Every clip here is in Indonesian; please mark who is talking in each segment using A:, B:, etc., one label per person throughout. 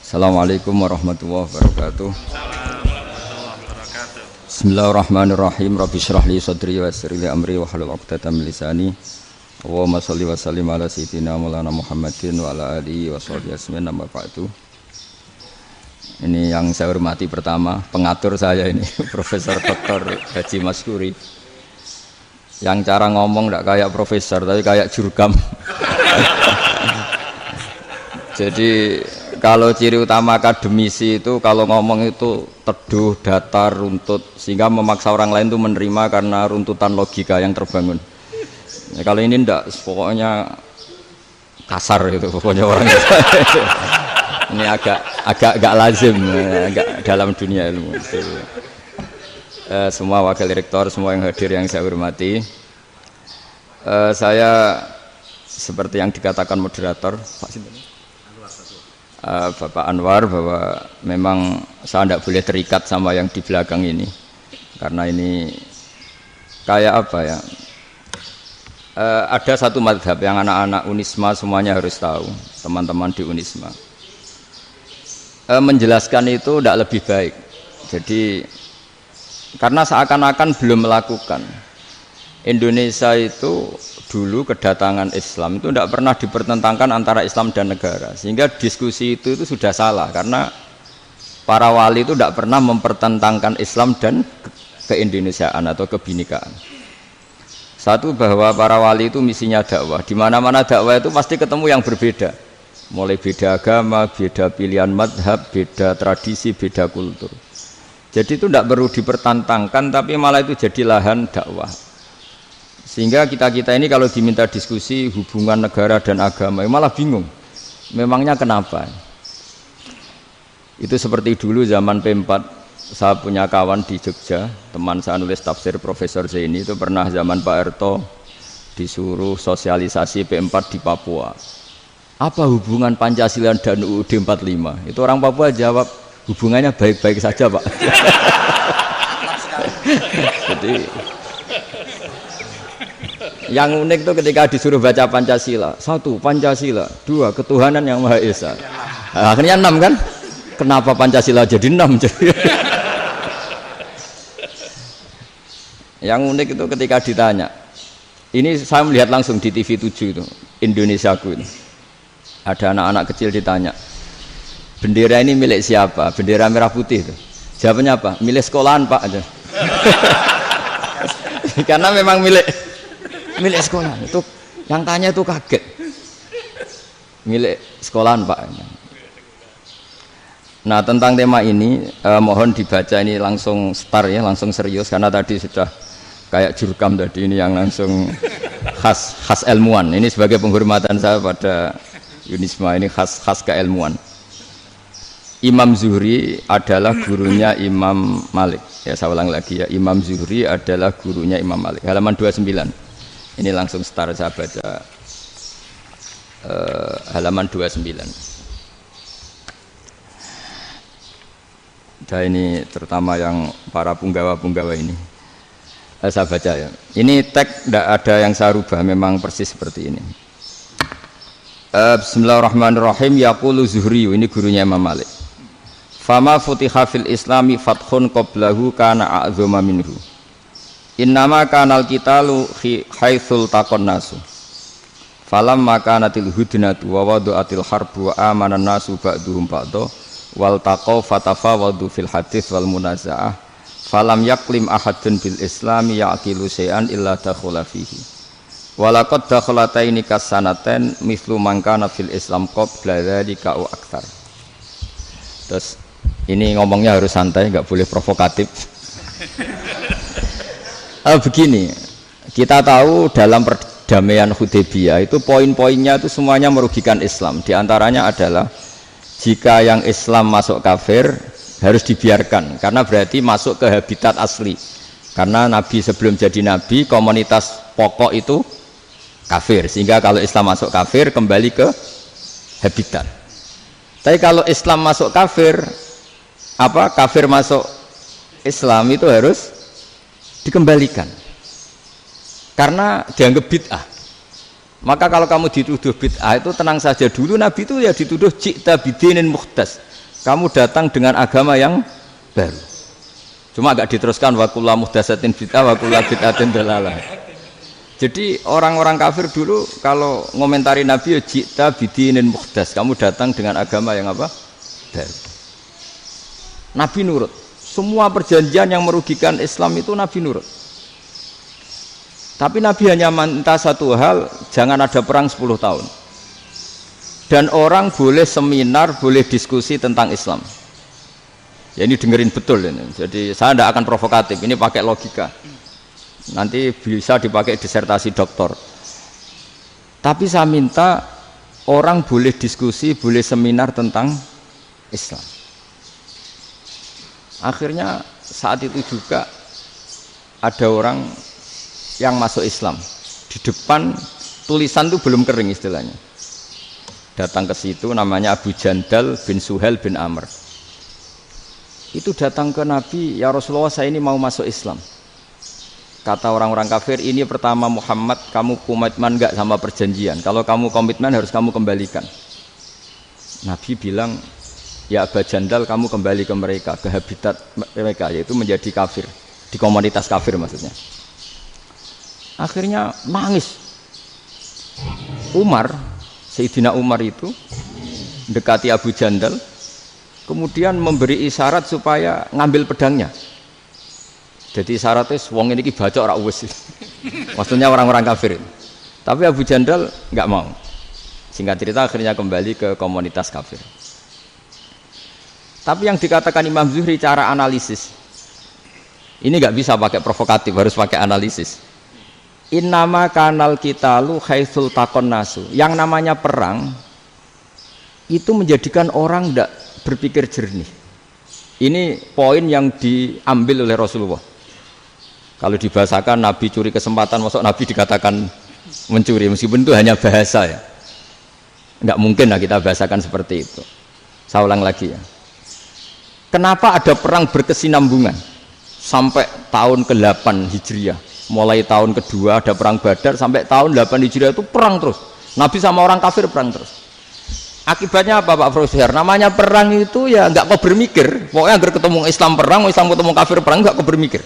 A: Assalamualaikum warahmatullahi wabarakatuh. Bismillahirrahmanirrahim. Rabbi shrah li sadri wa yassir li amri wa hlul 'uqdatam min lisani. Allahumma shalli wa sallim ala sayyidina Maulana Muhammadin wa ala alihi wa sahbihi ajmain. Amma ba'du. Ini yang saya hormati pertama, pengatur saya ini Profesor Dr. Haji Maskuri. Yang cara ngomong tidak kayak profesor tapi kayak jurkam. Jadi kalau ciri utama akademisi itu kalau ngomong itu teduh, datar, runtut, sehingga memaksa orang lain itu menerima karena runtutan logika yang terbangun. Ya, kalau ini ndak, pokoknya kasar gitu, pokoknya orang ini agak lazim, agak dalam dunia ilmu. Semua wakil rektor, semua yang hadir yang saya hormati, saya seperti yang dikatakan moderator Pak Sinten, Bapak Anwar, bahwa memang saya tidak boleh terikat sama yang di belakang ini karena ini kayak apa ya, ada satu madhab yang anak-anak Unisma semuanya harus tahu, teman-teman di Unisma, menjelaskan itu tidak lebih baik. Jadi karena seakan-akan belum melakukan. Indonesia itu dulu kedatangan Islam itu tidak pernah dipertentangkan antara Islam dan negara, sehingga diskusi itu sudah salah karena para wali itu tidak pernah mempertentangkan Islam dan keindonesiaan atau kebinekaan. Satu, bahwa para wali itu misinya dakwah, di mana-mana dakwah itu pasti ketemu yang berbeda, mulai beda agama, beda pilihan madhab, beda tradisi, beda kultur. Jadi itu tidak perlu dipertentangkan, tapi malah itu jadi lahan dakwah. Sehingga kita ini kalau diminta diskusi hubungan negara dan agama malah bingung, memangnya kenapa? Itu seperti dulu zaman P4, saya punya kawan di Jogja, teman saya nulis tafsir Profesor Zaini, itu pernah zaman Pak Erto disuruh sosialisasi P4 di Papua. Apa hubungan Pancasila dan UUD 45? Itu orang Papua jawab, hubungannya baik-baik saja Pak. Jadi yang unik itu ketika disuruh baca Pancasila, 1 Pancasila, 2 ketuhanan yang Maha Esa. Nah, akhirnya 6 kan? Kenapa Pancasila jadi 6? Yang unik itu ketika ditanya, ini saya melihat langsung di TV 7 itu, Indonesiaku itu. Ada anak-anak kecil ditanya, bendera ini milik siapa? Bendera merah putih itu. Jawabannya apa? Milik sekolahan Pak aja. Karena memang milik sekolahan. Itu yang tanya itu kaget. Milik sekolahan Pak. Nah, tentang tema ini mohon dibaca ini langsung start ya, langsung serius karena tadi sudah kayak jurkam tadi, ini yang langsung khas ilmuwan. Ini sebagai penghormatan saya pada Unisma, ini khas keilmuan. Imam Zuhri adalah gurunya Imam Malik. Ya, saya ulang lagi ya, Imam Zuhri adalah gurunya Imam Malik. Halaman 29. Ini langsung start saya baca halaman 29. Dan ini terutama yang para punggawa-punggawa ini. Saya baca ya. Ini teks tidak ada yang saya rubah, memang persis seperti ini. Bismillahirrahmanirrahim. Yaqulu Zuhri, ini gurunya Imam Malik. Fama futiha fil islami fathun qablahu kana a'zama minhu. Innama kanal qitalu haitsul taqon nasu. Falam makanatil hudnatu wa wadu'atil harbu wa amanan nasu ba'duhum ba'da wal taqaw fatafawadu fil hadits wal munaza'ah. Falam yaklim ahadun bil islami yaqilu syai'an illa dakhula fihi. Walaqad dakhalataini kasanaten mithlu man kana fil islam qabla dzalika au aktsar. Terus ini ngomongnya harus santai, enggak boleh provokatif. Begini, kita tahu dalam perdamaian Hudaybiyah itu poin-poinnya itu semuanya merugikan Islam. Di antaranya adalah jika yang Islam masuk kafir harus dibiarkan karena berarti masuk ke habitat asli. Karena Nabi sebelum jadi Nabi komunitas pokok itu kafir, sehingga kalau Islam masuk kafir kembali ke habitat. Tapi kalau Islam masuk kafir, kafir masuk Islam itu harus dikembalikan karena dianggap bid'ah. Maka kalau kamu dituduh bid'ah itu tenang saja dulu, Nabi itu ya dituduh ji'ta bidinin muhdas, kamu datang dengan agama yang baru. Cuma agak diteruskan wa kullu muhdatsatin bid'ah wa kullu bid'atin dalalah. Jadi orang-orang kafir dulu kalau ngomentari Nabi, jita bidinin muhdas, kamu datang dengan agama yang apa? Baru. Nabi nurut. Semua perjanjian yang merugikan Islam itu Nabi nurut. Tapi Nabi hanya minta satu hal, jangan ada perang 10 tahun. Dan orang boleh seminar, boleh diskusi tentang Islam. Ya ini dengerin betul ini. Jadi saya tidak akan provokatif, ini pakai logika. Nanti bisa dipakai disertasi doktor. Tapi saya minta orang boleh diskusi, boleh seminar tentang Islam. Akhirnya saat itu juga ada orang yang masuk Islam. Di depan tulisan itu belum kering istilahnya. Datang ke situ namanya Abu Jandal bin Suhail bin Amr. Itu datang ke Nabi, ya Rasulullah saya ini mau masuk Islam. Kata orang-orang kafir, ini pertama Muhammad, kamu komitmen enggak sama perjanjian? Kalau kamu komitmen harus kamu kembalikan. Nabi bilang, ya Abu Jandal kamu kembali ke mereka, ke habitat mereka, yaitu menjadi kafir, di komunitas kafir maksudnya. Akhirnya nangis. Umar, Sayyidina Umar itu dekati Abu Jandal, kemudian memberi isyarat supaya ngambil pedangnya. Jadi syaratnya wong ini baca ora wis. Maksudnya orang-orang kafir. Tapi Abu Jandal enggak mau. Singkat cerita akhirnya kembali ke komunitas kafir. Tapi yang dikatakan Imam Zuhri cara analisis. Ini enggak bisa pakai provokatif, harus pakai analisis. Innama kanal qitalu haitsul taqon nasu. Yang namanya perang itu menjadikan orang enggak berpikir jernih. Ini poin yang diambil oleh Rasulullah. Kalau dibahasakan Nabi curi kesempatan, maksud Nabi dikatakan mencuri, meskipun itu hanya bahasa ya. Enggak mungkin lah kita bahasakan seperti itu. Saya ulang lagi ya. Kenapa ada perang berkesinambungan sampai tahun ke-8 Hijriah? Mulai tahun kedua ada perang Badar sampai tahun 8 Hijriah itu perang terus. Nabi sama orang kafir perang terus. Akibatnya apa Pak Profesor? Namanya perang itu ya enggak kau bermikir. Pokoknya agar ketemu Islam perang, Islam ketemu kafir perang, enggak kau bermikir.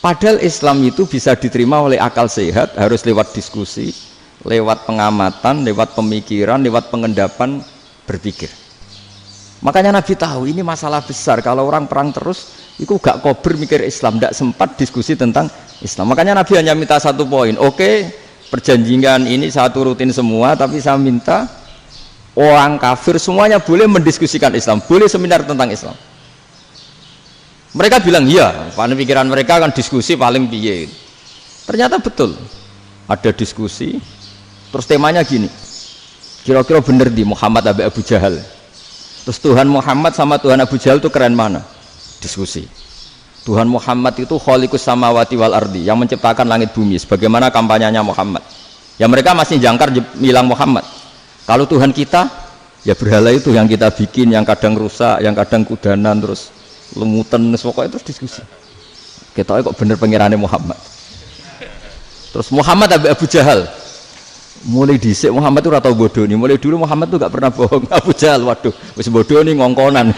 A: Padahal Islam itu bisa diterima oleh akal sehat, harus lewat diskusi, lewat pengamatan, lewat pemikiran, lewat pengendapan berpikir. Makanya Nabi tahu ini masalah besar. Kalau orang perang terus, itu gak kober mikir Islam, tidak sempat diskusi tentang Islam. Makanya Nabi hanya minta satu poin. Oke, perjanjian ini saya turutin semua, tapi saya minta orang kafir semuanya boleh mendiskusikan Islam, boleh seminar tentang Islam. Mereka bilang iya, pada pikiran mereka kan diskusi paling piye. Ternyata betul, ada diskusi. Terus temanya gini, kira-kira bener di Muhammad Abu Jahal. Terus Tuhan Muhammad sama Tuhan Abu Jahal itu keren mana? Diskusi. Tuhan Muhammad itu khaliqus samawati wal ardi, yang menciptakan langit bumi. Sebagaimana kampanyenya Muhammad. Ya mereka masih jangkar bilang Muhammad. Kalau Tuhan kita, ya berhala itu yang kita bikin, yang kadang rusak, yang kadang kudanan, terus lumutan, pokoknya terus diskusi. Kita kok bener pengirannya Muhammad. Terus Muhammad Abu Jahal. Mulai dhisik Muhammad itu ora tau bodoh nih. Mulai dulu Muhammad tuh gak pernah bohong. Abu Jahal, waduh, wis bodoh nih ngongkonan.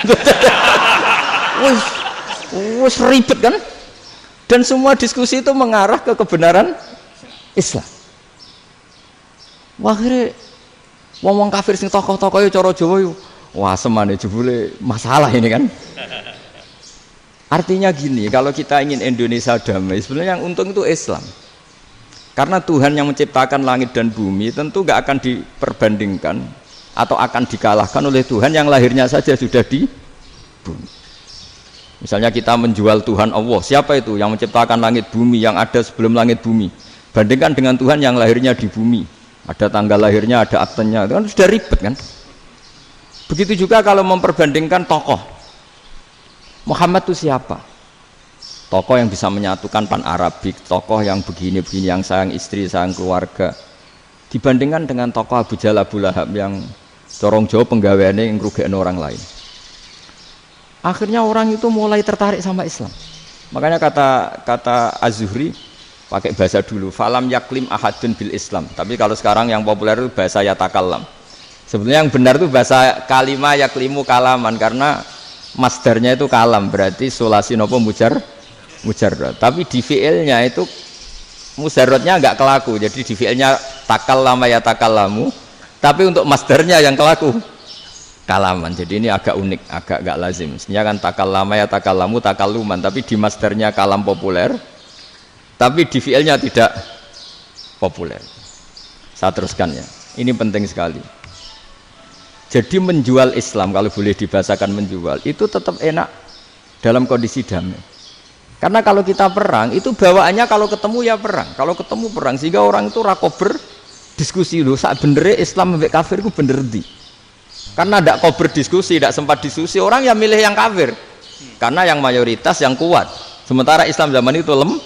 A: Wis ribet kan? Dan semua diskusi itu mengarah ke kebenaran Islam. Wah, akhirnya wong kafir sing tokoh-tokoh yo cara Jawa yo wah semane jebule masalah ini kan. Artinya gini, kalau kita ingin Indonesia damai, sebenarnya yang untung itu Islam. Karena Tuhan yang menciptakan langit dan bumi tentu gak akan diperbandingkan atau akan dikalahkan oleh Tuhan yang lahirnya saja sudah di bumi. Misalnya kita menjual Tuhan Allah, siapa itu yang menciptakan langit bumi, yang ada sebelum langit bumi? Bandingkan dengan Tuhan yang lahirnya di bumi, ada tanggal lahirnya, ada aktenya, itu kan sudah ribet kan? Begitu juga kalau memperbandingkan tokoh. Muhammad itu siapa? Tokoh yang bisa menyatukan pan-Arabik, tokoh yang begini-begini, yang sayang istri, sayang keluarga. Dibandingkan dengan tokoh Abu Jahal, Abu Lahab yang corong jauh penggaweannya yang ngerugikan orang lain. Akhirnya orang itu mulai tertarik sama Islam. Makanya kata Az-Zuhri pakai bahasa dulu, falam yaklim ahadun bil Islam. Tapi kalau sekarang yang populer itu bahasa yatakallam. Sebetulnya yang benar itu bahasa kalima yaklimu kalaman, karena masdarnya itu kalam, berarti sulasi nopo mujarrad. Tapi di fi'ilnya itu mujarradnya enggak kelaku. Jadi di fi'ilnya takallama ya takallamu, tapi untuk masdarnya yang kelaku kalaman. Jadi ini agak unik, agak enggak lazim. Sebenarnya kan takallama ya takallamu takalluman, tapi di masdarnya kalam populer, tapi di fi'ilnya tidak populer. Saya teruskan ya. Ini penting sekali. Jadi menjual Islam, kalau boleh dibahasakan menjual, itu tetap enak dalam kondisi damai. Karena kalau kita perang, itu bawaannya kalau ketemu ya perang. Kalau ketemu perang, sehingga orang itu rakober diskusi loh. Saat bener Islam sampai kafir itu bener di. Karena tidak kober diskusi, tidak sempat diskusi, orang yang milih yang kafir. Karena yang mayoritas yang kuat. Sementara Islam zaman itu lemah.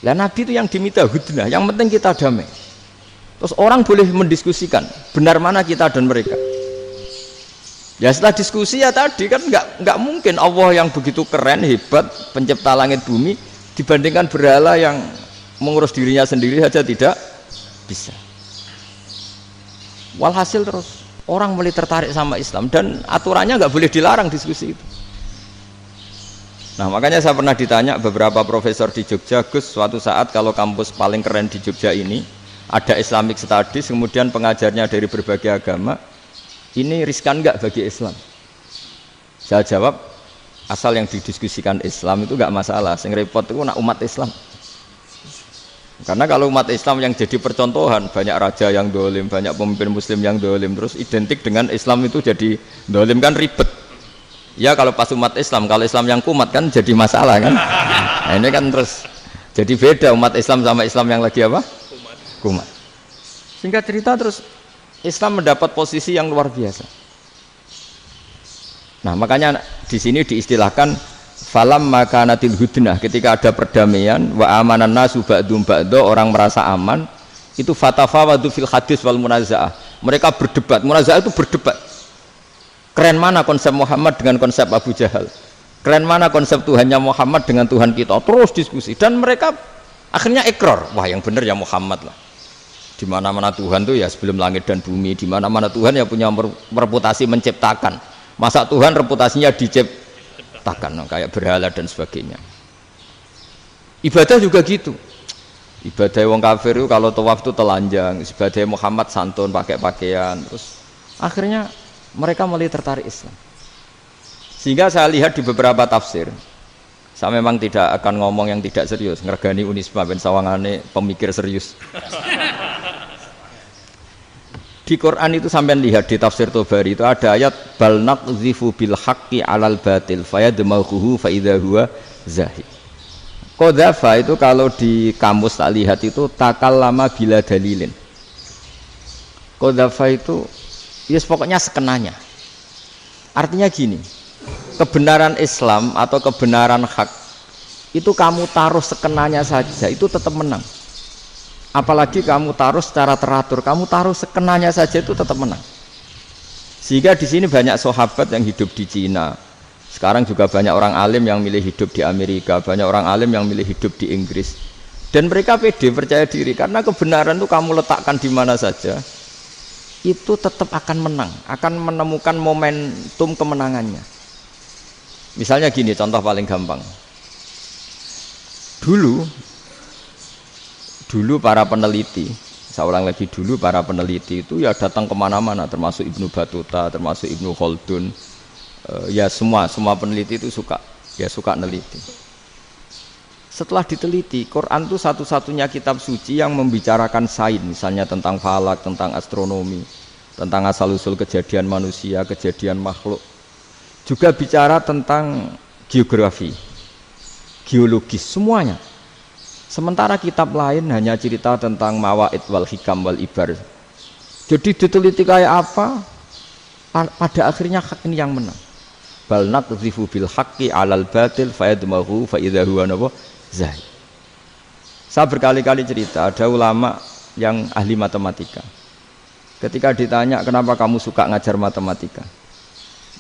A: Lah Nabi itu yang diminta hudnah, yang penting kita damai. Terus orang boleh mendiskusikan benar mana kita dan mereka. Ya setelah diskusi ya tadi kan nggak mungkin Allah yang begitu keren hebat pencipta langit bumi dibandingkan berhala yang mengurus dirinya sendiri saja tidak bisa. Walhasil terus orang mulai tertarik sama Islam dan aturannya nggak boleh dilarang diskusi itu. Nah makanya saya pernah ditanya beberapa profesor di Jogja, Gus suatu saat kalau kampus paling keren di Jogja ini ada Islamic Studies, kemudian pengajarnya dari berbagai agama, ini riskan enggak bagi Islam? Saya jawab, asal yang didiskusikan Islam itu enggak masalah, yang repot itu umat Islam. Karena kalau umat Islam yang jadi percontohan, banyak raja yang dolim, banyak pemimpin muslim yang dolim, terus identik dengan Islam itu jadi dolim kan ribet. Ya kalau pas umat Islam, kalau Islam yang kumat kan jadi masalah kan. Nah ini kan terus jadi beda umat Islam sama Islam yang lagi apa? Kumat. Singkat cerita terus Islam mendapat posisi yang luar biasa. Nah makanya di sini diistilahkan falam makanatil hudnah, ketika ada perdamaian wa amanan nasu ba'dum ba'do, orang merasa aman, itu fatafawadu fil hadis wal munazaah. Mereka berdebat, munazaah itu berdebat. Keren mana konsep Muhammad dengan konsep Abu Jahal? Keren mana konsep Tuhannya Muhammad dengan Tuhan kita? Terus diskusi dan mereka akhirnya ikrar, wah yang benar ya Muhammad lah. Di mana-mana Tuhan tuh ya sebelum langit dan bumi, di mana-mana Tuhan ya punya reputasi menciptakan. Masa Tuhan reputasinya diciptakan, kayak berhala dan sebagainya. Ibadah juga gitu. Ibadah wong kafir itu kalau tawaf itu telanjang, ibadah Muhammad santun pakai pakaian. Terus akhirnya mereka mulai tertarik Islam. Sehingga saya lihat di beberapa tafsir, saya memang tidak akan ngomong yang tidak serius, ngergani Unisba ben sawangane pemikir serius. Di Quran itu sampean lihat di tafsir Tobari itu ada ayat bal naqzifu bil haqqi 'alal batil fayadmaghuhu fa idza huwa zahid. Qadzafa itu kalau di kamus tak lihat itu takallama bila dalilin. Qadzafa itu ya pokoknya sekenanya. Artinya gini, kebenaran Islam atau kebenaran hak itu kamu taruh sekenanya saja itu tetap menang. Apalagi kamu taruh secara teratur, kamu taruh sekenanya saja itu tetap menang. Sehingga di sini banyak sahabat yang hidup di Cina. Sekarang juga banyak orang alim yang milih hidup di Amerika, banyak orang alim yang milih hidup di Inggris. Dan mereka pede, percaya diri karena kebenaran itu kamu letakkan di mana saja, itu tetap akan menang, akan menemukan momentum kemenangannya. Misalnya gini, contoh paling gampang. Dulu para peneliti, saya ulang lagi, dulu para peneliti itu ya datang kemana-mana, termasuk Ibnu Battuta, termasuk Ibnu Khaldun, ya semua peneliti itu suka neliti. Setelah diteliti, Quran itu satu-satunya kitab suci yang membicarakan sains, misalnya tentang falak, tentang astronomi, tentang asal-usul kejadian manusia, kejadian makhluk. Juga bicara tentang geografi, geologis, semuanya. Sementara kitab lain hanya cerita tentang mawaid wal hikam wal ibar. Jadi diteliti kayak apa, pada akhirnya hak ini yang menang. Bal naqzifu bil haqqi 'alal batil fayadmaghu fa idza huwa zahid. Saya berkali-kali cerita, ada ulama yang ahli matematika. Ketika ditanya kenapa kamu suka ngajar matematika,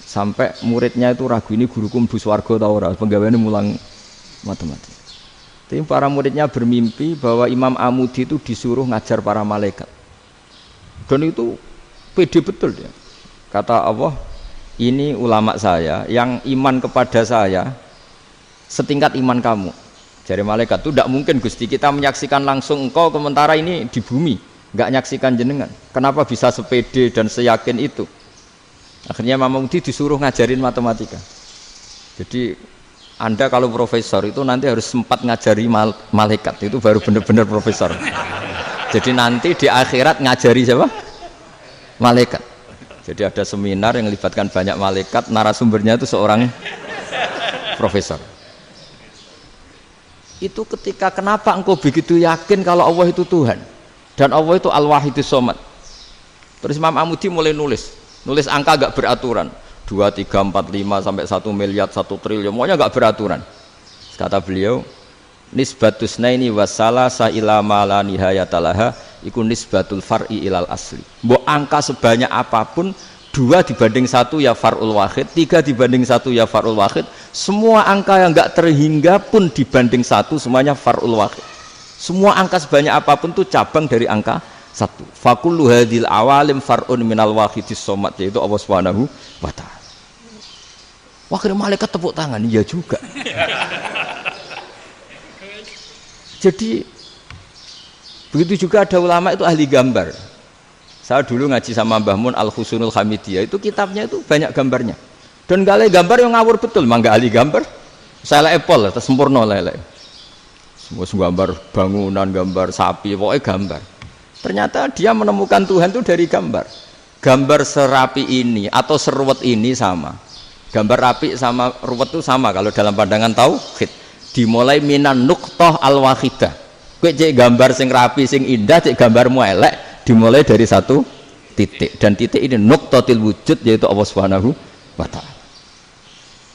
A: sampai muridnya itu ragu, ini guruku mlebu swarga ta ora, penggaweane mulang matematika. Tapi para muridnya bermimpi bahwa Imam Amudi itu disuruh ngajar para malaikat. Dan itu pede betul dia. Kata Allah, ini ulama saya yang iman kepada saya setingkat iman kamu. Jadi malaikat itu tidak mungkin Gusti kita menyaksikan langsung engkau sementara ini di bumi, nggak nyaksikan jenengan. Kenapa bisa sepede dan seyakin itu? Akhirnya Imam Mudi disuruh ngajarin matematika. Jadi Anda kalau profesor itu nanti harus sempat ngajari malaikat, itu baru benar-benar profesor. Jadi nanti di akhirat ngajari siapa? Malaikat. Jadi ada seminar yang melibatkan banyak malaikat, narasumbernya itu seorang profesor. Itu ketika kenapa engkau begitu yakin kalau Allah itu Tuhan dan Allah itu Al-Wahidus Shomad. Terus Imam Amudi mulai nulis angka gak beraturan 2, 3, 4, 5 sampai 1 miliar 1 triliun, semuanya gak beraturan. Kata beliau, nisbatus naini wasalasa ila ma la nihayatalaha iku nisbatul far'i ilal asli. Mbok angka sebanyak apapun 2 dibanding 1 ya far'ul wahid, 3 dibanding 1 ya far'ul wahid, semua angka yang enggak terhingga pun dibanding 1 semuanya far'ul wahid. Semua angka sebanyak apapun itu cabang dari angka 1. Fakullu hadil awalim far'un minal wahidis somad, yaitu Allah Subhanahu wa ta'ala. Wakil malaikat tepuk tangan, iya juga. Jadi begitu juga ada ulama itu ahli gambar. Saya dulu ngaji sama Mbah Mun Al-Husunul Hamidiyah, itu kitabnya itu banyak gambarnya. Dan gale gambar yang ngawur betul, mangga ahli gambar. Saya Apple, terus sempurna lele. Semua gambar bangunan, gambar sapi, pokoknya gambar. Ternyata dia menemukan Tuhan itu dari gambar. Gambar serapi ini atau seruwet ini sama. Gambar rapi sama ruwet itu sama kalau dalam pandangan tauhid. Dimulai minan nuqtah al-wahidah. Kowe cek gambar sing rapi, sing indah, cek gambarmu elek. Dimulai dari 1 titik, dan titik ini nuqtatil wujud, yaitu Allah Subhanahu wa ta'ala.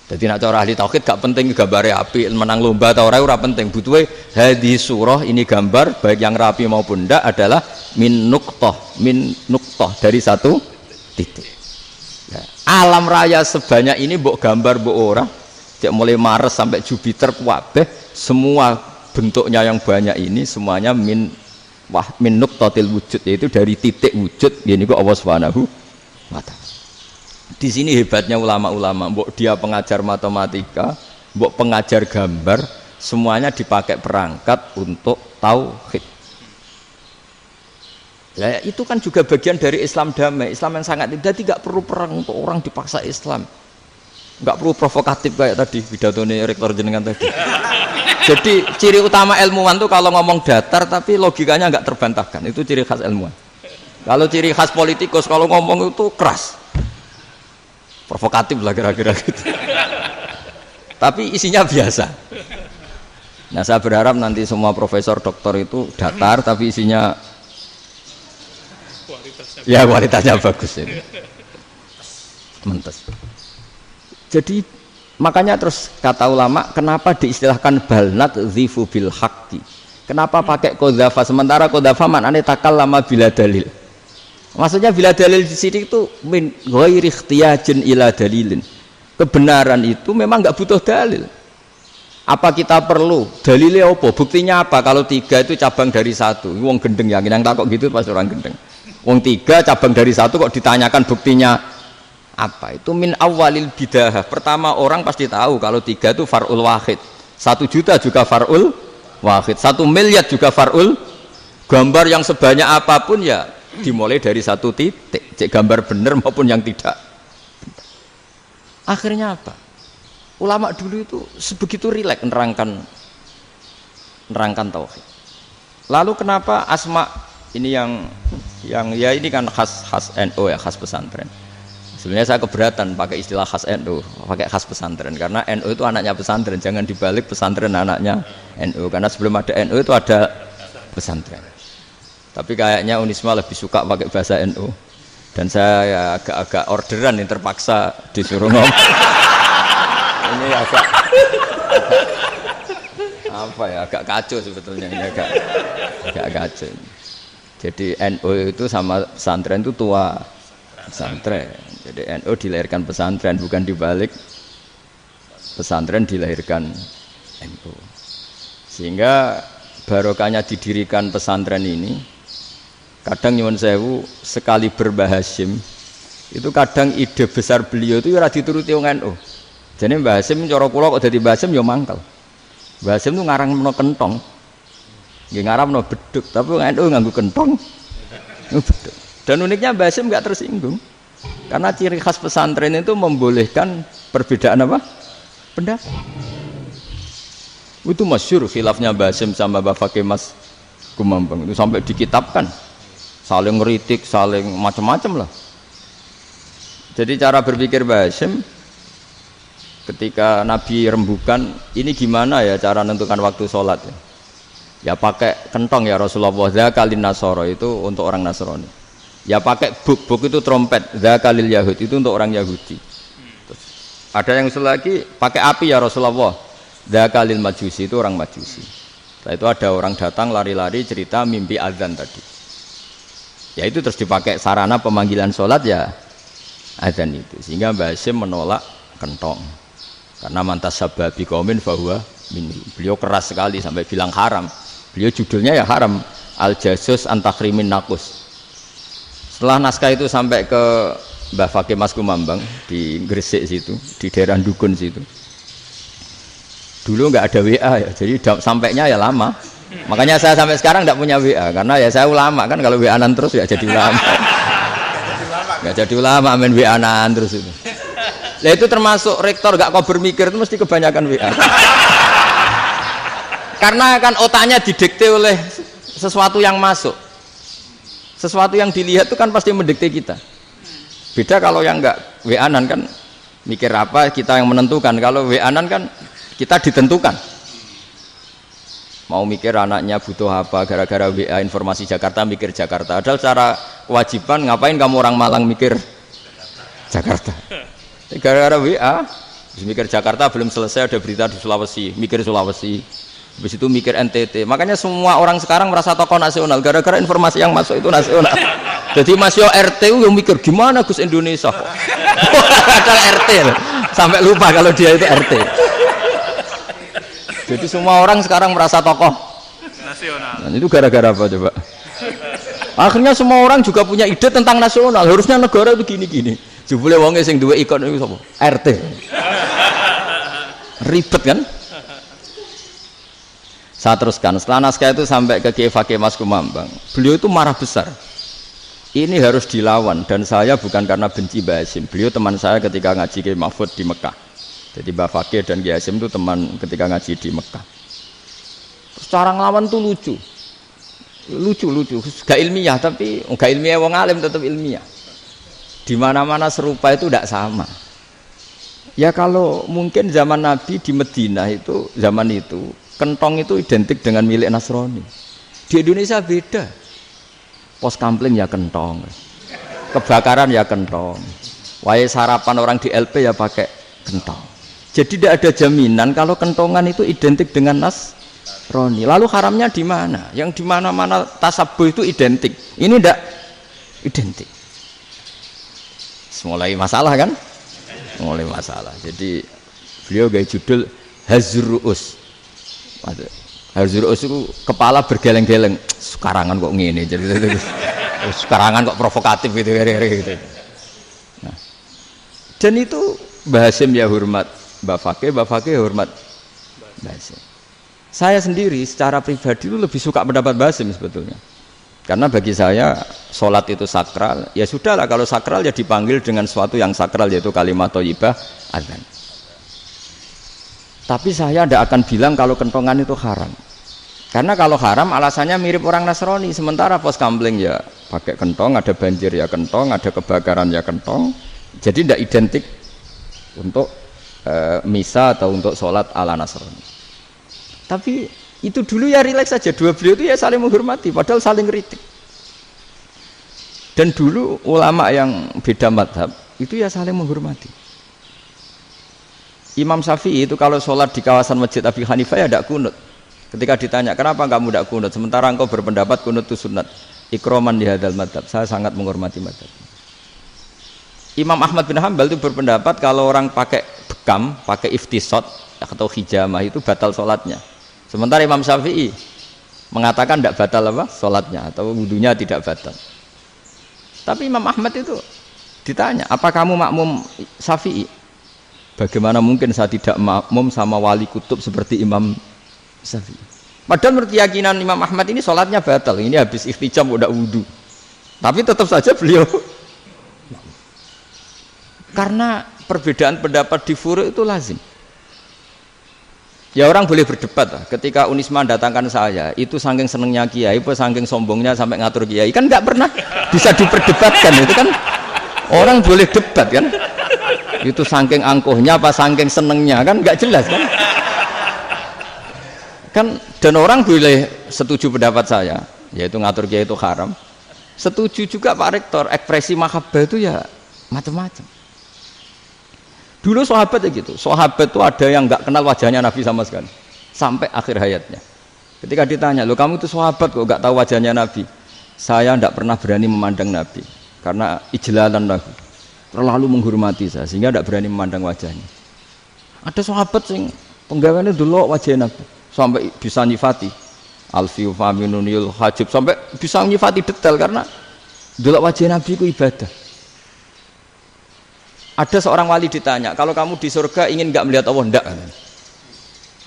A: Jadi nak cara ahli tauhid gak penting gambare api, menang lomba atau ora penting. Butuhe hadis surah ini gambar baik yang rapi maupun ndak adalah min nuqtah dari 1 titik. Ya, alam raya sebanyak ini mbok gambar mbok ora, cek mulai Mars sampai Jupiter kabeh semua bentuknya yang banyak ini semuanya min nuqtatil wujud, yaitu dari titik wujud, ini kok Allah Subhanahu wa ta'ala. Di sini hebatnya ulama-ulama, mbok dia pengajar matematika, mbok pengajar gambar, semuanya dipakai perangkat untuk tauhid. Ya, itu kan juga bagian dari Islam damai, Islam yang sangat jadi tidak perlu perang untuk orang dipaksa Islam. Enggak perlu provokatif kayak tadi pidatonya rektor jenengan tadi. Jadi ciri utama ilmuwan tuh kalau ngomong datar tapi logikanya enggak terbantahkan, itu ciri khas ilmuwan. Kalau ciri khas politikus kalau ngomong itu keras, provokatif lah kira-kira gitu. Tapi isinya biasa. Nah saya berharap nanti semua profesor doktor itu datar tapi isinya kualitasnya bagus ini. Mentes. Jadi makanya terus kata ulama, kenapa diistilahkan balnat zifu bil haqqi? Kenapa pakai qadzafa sementara qadzafa maknanya takallama bila dalil? Maksudnya bila dalil di sini itu min ghairi ikhtiyajin ila dalilin. Kebenaran itu memang enggak butuh dalil. Apa kita perlu dalilnya apa? Buktinya apa? Kalau 3 itu cabang dari 1. Wong gendeng yang takok gitu pasti orang gendeng. Wong 3 cabang dari 1 kok ditanyakan buktinya apa? Itu min awalil bidah. Pertama orang pasti tahu kalau 3 itu far'ul wahid, 1 juta juga far'ul wahid, 1 miliar juga far'ul. Gambar yang sebanyak apapun ya dimulai dari 1 titik, cek gambar benar maupun yang tidak. Akhirnya apa? Ulama dulu itu sebegitu rileks nerangkan tauhid. Lalu kenapa asma ini yang ya ini kan khas NU ya, khas pesantren. Sebenarnya saya keberatan pakai istilah khas NU, pakai khas pesantren karena NU itu anaknya pesantren, jangan dibalik pesantren anaknya NU, karena sebelum ada NU itu ada pesantren. Tapi kayaknya Unisma lebih suka pakai bahasa NU dan saya ya agak orderan yang terpaksa disuruh ngomong. Ini agak apa ya, agak kacau sebetulnya ini, agak kacau. Jadi NU itu sama pesantren itu tua pesantren. Jadi NU dilahirkan pesantren, bukan dibalik pesantren dilahirkan NU. Sehingga barokahnya didirikan pesantren ini Kadang nyuwun sewu sekali Hasyim itu kadang ide besar beliau itu ora dituruti wong NU. Jadi Mbah Hasyim cara kula kok dadi Mbah Hasyim ya mangkel. Mbah Hasyim itu ngarangno kentong. Nggih ngaramno beduk, tapi wong NU nganggo kentong. Beduk. Dan uniknya Mbah Hasyim enggak tersinggung. Karena ciri khas pesantren itu membolehkan perbedaan apa? Pendapat. Itu masyhur khilafnya Mbah Hasyim sama Mbah Fakih Mas Kumambang itu sampai dikitabkan. Saling ngeritik, saling macam-macam lah. Jadi cara berpikir Mbah Hasyim ketika Nabi rembukan, ini gimana ya cara menentukan waktu sholat ya? Ya pakai kentong ya Rasulullah, dzakalin nasara itu untuk orang Nasrani. Ya pakai buk itu trompet, dzakalil Yahud itu untuk orang Yahudi. Terus, ada yang usul lagi pakai api ya Rasulullah, dzakalil Majusi itu orang Majusi. Setelah itu ada orang datang lari-lari cerita mimpi azan tadi. Ya itu terus dipakai sarana pemanggilan sholat ya azan itu. Sehingga Mbah Hasyim menolak kentong. Karena mantas sababi qaumin fahuwa minhu. Beliau keras sekali sampai bilang haram. Beliau judulnya ya haram. Al-Jasus Antakhrimin Nakus. Setelah naskah itu sampai ke Mbah Fakih Mas Kumambang di Gresik situ, di daerah Dukun situ. Dulu nggak ada WA ya, jadi sampainya ya lama. Makanya saya sampai sekarang tidak punya WA karena ya saya ulama kan, kalau WA-an terus ya jadi ulama. Nggak jadi ulama main WA-an terus itu. Nah itu termasuk rektor gak kau bermikir itu mesti kebanyakan WA. Karena kan otaknya didikte oleh sesuatu yang masuk. Sesuatu yang dilihat itu kan pasti mendikte kita. Beda kalau yang enggak WA-an kan mikir apa kita yang menentukan. Kalau WA-an kan kita ditentukan. Mau mikir anaknya butuh apa gara-gara WA informasi Jakarta mikir Jakarta. Padahal secara kewajiban ngapain kamu orang Malang mikir Jakarta? Gara-gara WA mikir Jakarta belum selesai ada berita di Sulawesi, mikir Sulawesi. Habis itu mikir NTT. Makanya semua orang sekarang merasa tokoh nasional gara-gara informasi yang masuk itu nasional. Jadi Mas Yo RT yang mikir gimana Gus Indonesia kok. Ada RT loh. Sampai lupa kalau dia itu RT. Jadi semua orang sekarang merasa tokoh nasional. Dan itu gara-gara apa coba? Akhirnya semua orang juga punya ide tentang nasional. Harusnya negara itu gini-gini. Jebule wonge sing duwe ikon itu sapa? RT. Ribet kan? Saya teruskan. Setelah naskah itu sampai ke Kiai Fakih Mas Kumambang. Beliau itu marah besar. Ini harus dilawan dan saya bukan karena benci Mbah Hasyim. Beliau teman saya ketika ngaji Kiai Mahfud di Mekah. Jadi Mbah Fakih dan Kiai Hasyim itu teman ketika ngaji di Mekah. Terus cara ngelawan tuh lucu. Lucu. Gak ilmiah tapi gak ilmiah wong alim tetap ilmiah. Di mana-mana serupa itu tidak sama. Ya kalau mungkin zaman Nabi di Madinah itu zaman itu kentong itu identik dengan milik Nasrani. Di Indonesia beda. Pos kampling ya kentong, kebakaran ya kentong, wae sarapan orang di LP ya pakai kentong. Jadi tidak ada jaminan kalau kentongan itu identik dengan Nasrani. Lalu haramnya di mana? Yang di mana-mana tasabuh itu identik. Ini tidak identik. Mulai masalah kan? Mulai masalah. Jadi beliau gaya judul Hazruus. Hazruus itu kepala bergeleng-geleng. Sekarangan kok ngene. Jadi sekarangan kok provokatif gitu. Nah. Dan itu Mbah Hasyim ya hormat Mbah Fakih hormat Mbah Hasyim. Saya sendiri secara pribadi itu lebih suka pendapat Mbah Hasyim sebetulnya. Karena bagi saya sholat itu sakral, ya sudahlah kalau sakral ya dipanggil dengan sesuatu yang sakral yaitu kalimat thayyibah azan. Tapi saya tidak akan bilang kalau kentongan itu haram. Karena kalau haram alasannya mirip orang Nasrani, sementara pos kampling ya pakai kentong, ada banjir ya kentong, ada kebakaran ya kentong. Jadi tidak identik untuk misa atau untuk sholat ala Nasrani. Tapi itu dulu ya rileks saja, dua beliau itu ya saling menghormati padahal saling kritik. Dan dulu ulama yang beda madhab itu ya saling menghormati. Imam Syafi'i itu kalau sholat di kawasan Masjid Abi Hanifah ya tidak kunut. Ketika ditanya kenapa kamu tidak kunut sementara engkau berpendapat kunut itu sunat, ikroman di hadal madhab, saya sangat menghormati madhab. Imam Ahmad bin Hanbal itu berpendapat kalau orang pakai bekam, pakai iftisot atau hijamah itu batal sholatnya. Sementara Imam Syafi'i mengatakan tidak batal apa sholatnya atau wudunya tidak batal. Tapi Imam Ahmad itu ditanya, apa kamu makmum Syafi'i? Bagaimana mungkin saya tidak makmum sama wali kutub seperti Imam Syafi'i? Padahal menurut keyakinan Imam Ahmad ini sholatnya batal, ini habis ikhtiqam udah wudu, tapi tetap saja beliau karena perbedaan pendapat di furu' itu lazim. Ya orang boleh berdebat lah. Ketika Unisma datangkan saya, itu saking senengnya kiai, apa saking sombongnya sampai ngatur kiai, kan nggak pernah bisa diperdebatkan. Itu kan orang boleh debat kan? Itu saking angkuhnya apa saking senengnya kan nggak jelas kan? Kan dan orang boleh setuju pendapat saya, yaitu ngatur kiai itu haram. Setuju juga Pak Rektor, ekspresi mahabbah itu ya macam-macam. Dulu sahabat ya gitu, sahabat itu ada yang nggak kenal wajahnya Nabi sama sekali sampai akhir hayatnya. Ketika ditanya, lo kamu itu sahabat kok nggak tahu wajahnya Nabi? Saya tidak pernah berani memandang Nabi karena ijlalan Nabi, terlalu menghormati saya sehingga tidak berani memandang wajahnya. Ada sahabat yang penggawaannya dulu wajah Nabi sampai bisa nyifati alfiu faminunil hajib, sampai bisa nyifati detail karena dulu wajah Nabi itu ibadah. Ada seorang wali ditanya, kalau kamu di surga ingin nggak melihat Allah? Enggak.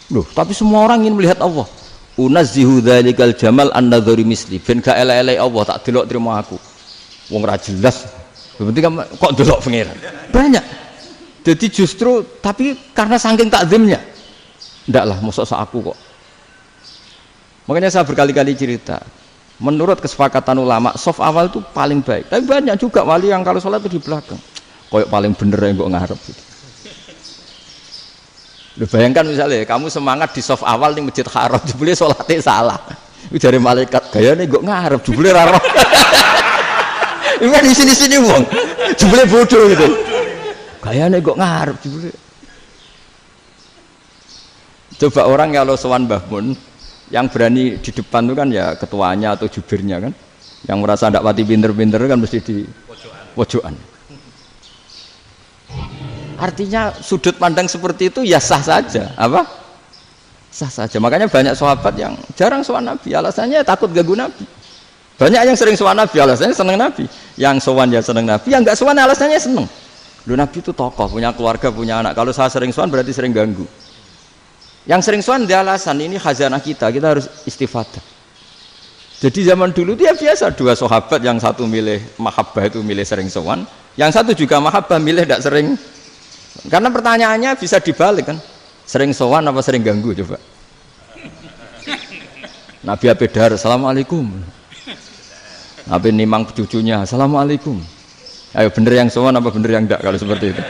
A: Loh, tapi semua orang ingin melihat Allah. Unazzihu dzalikal jamal an-nadhari misli. Ben gak elek-elek Allah tak delok terima aku. Wong ra jelas. Berarti kok delok pangeran. Banyak. Jadi justru tapi karena saking takzimnya. Enggak lah, mosok sak aku kok. Makanya saya berkali-kali cerita. Menurut kesepakatan ulama, soft awal itu paling baik. Tapi banyak juga wali yang kalau sholat itu di belakang. Koyok paling bener yang kok ngarep gitu. Lu bayangkan misalnya kamu semangat di soft awal di Masjid Haram, jebule sholatnya salah. Itu dari malaikat gayane kok ngarep, jebule ra roh. Ini di sini-sini wong. Jebule bodoh gitu. Gayane kok ngarep jebule. Coba orang kalau sowan Mbah Mun yang berani di depan itu kan ya ketuanya atau jubirnya kan. Yang merasa ndak pati pinter-pinter kan mesti di pojokan. Artinya sudut pandang seperti itu ya sah saja, apa? Sah saja. Makanya banyak sahabat yang jarang sowan Nabi, alasannya takut ganggu Nabi. Banyak yang sering sowan Nabi, alasannya seneng Nabi. Yang sowan ya seneng Nabi, yang enggak sowan alasannya seneng. Lu Nabi itu tokoh, punya keluarga, punya anak. Kalau saya sering sowan berarti sering ganggu. Yang sering sowan dia alasan ini khazanah kita harus istifadah. Jadi zaman dulu itu ya biasa, dua sahabat yang satu milih mahabbah itu milih sering sowan, yang satu juga mahabbah milih tidak sering. Karena pertanyaannya bisa dibalik kan, sering sowan apa sering ganggu coba. Nabi Abedar, assalamualaikum. Nabi nimang cucunya, assalamualaikum. Ayo bener yang sowan apa bener yang enggak kalau seperti itu.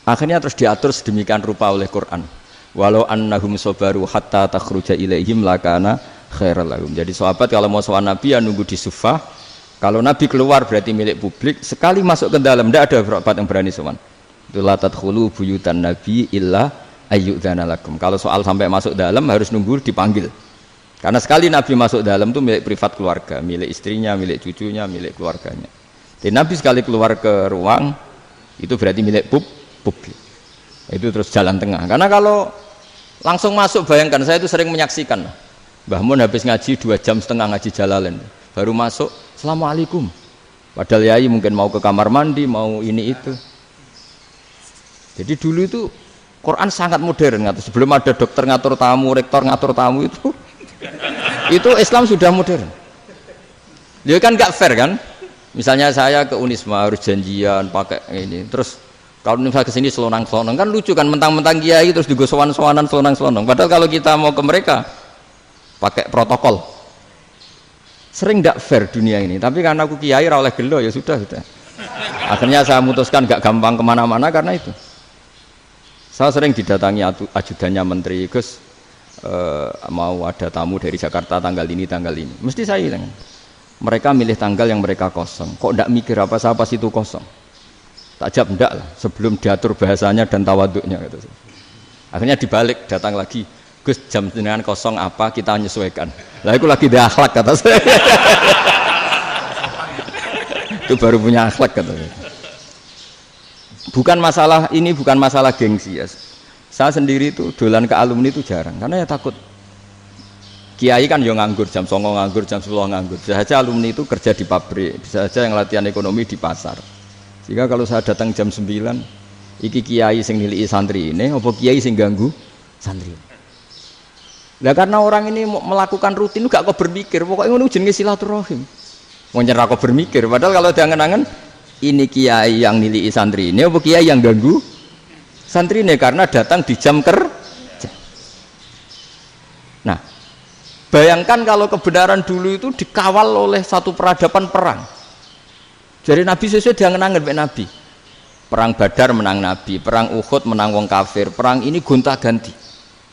A: Akhirnya terus diatur sedemikian rupa oleh Quran. Walau annahum sabaru hatta takhruja ilaihim lakana khairal lahum. Jadi sahabat kalau mau sowan Nabi ya nunggu di sufah. Kalau Nabi keluar berarti milik publik, sekali masuk ke dalam tidak ada sahabat yang berani sowan. Itu la tadkhulu buyutan Nabi illa ayyudzana lakum. Kalau soal sampai masuk dalam harus nunggu dipanggil. Karena sekali Nabi masuk dalam itu milik privat keluarga, milik istrinya, milik cucunya, milik keluarganya. Jadi Nabi sekali keluar ke ruang itu berarti milik publik. Itu terus jalan tengah. Karena kalau langsung masuk, bayangkan saya itu sering menyaksikan. Mbah Mun habis ngaji 2,5 jam ngaji Jalalain. Baru masuk, assalamualaikum. Padahal yai mungkin mau ke kamar mandi, mau ini itu. Jadi dulu itu Quran sangat modern. Sebelum ada dokter ngatur tamu, rektor ngatur tamu itu Islam sudah modern. Dia kan gak fair kan? Misalnya saya ke Unisma harus janjian pakai ini. Terus kalau misalnya kesini selonang-selonang kan lucu kan, mentang-mentang kiai terus juga sowan-sowanan selonang-selonang. Padahal kalau kita mau ke mereka pakai protokol. Sering tidak fair dunia ini, tapi karena aku kiai ra oleh gelo ya sudah. Akhirnya saya memutuskan gak gampang kemana-mana karena itu. Saya sering didatangi ajudannya menteri, Gus mau ada tamu dari Jakarta tanggal ini, mesti saya bilang, mereka milih tanggal yang mereka kosong. Kok tidak mikir apa saya pas itu kosong? Tak jawab enggak lah, sebelum diatur bahasanya dan tawaduknya gitu. Akhirnya dibalik, datang lagi, Gus jam jenengan kosong apa kita menyesuaikan. Lah itu lagi dia akhlak kata saya. Itu baru punya akhlak kata saya. Bukan masalah ini, bukan masalah gengsi ya. Saya sendiri itu dolan ke alumni itu jarang karena ya takut. Kiai kan yang nganggur jam 09.00 nganggur, jam 10 nganggur. Bisa saja alumni itu kerja di pabrik, bisa saja yang latihan ekonomi di pasar. Sehingga kalau saya datang jam 9, iki kiai sing nilai santri ini, apa kiai sing ganggu santri. Nah karena orang ini melakukan rutin gak kok berpikir, pokoknya ngono jenenge silaturahim. Mau nyerah kok berpikir, padahal kalau diangen-angen ini kiai yang nilai santri ini, apa kiai yang ganggu santri ini karena datang di jam kerja. Nah, bayangkan kalau kebenaran dulu itu dikawal oleh satu peradaban perang. Jadi Nabi sesuai diangen-angen mbek Nabi. Perang Badar menang Nabi, perang Uhud menang wong kafir, perang ini gonta-ganti.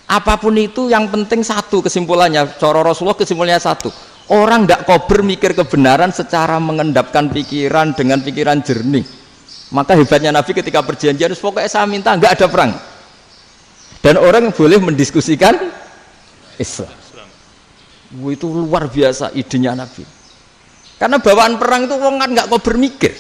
A: Apapun itu yang penting satu kesimpulannya, cara Rasulullah kesimpulannya satu. Orang tidak kober mikir kebenaran secara mengendapkan pikiran dengan pikiran jernih. Maka hebatnya Nabi ketika perjanjian, pokoknya saya minta nggak ada perang. Dan orang boleh mendiskusikan Islam. Itu luar biasa idenya Nabi. Karena bawaan perang itu orang kan nggak kober mikir.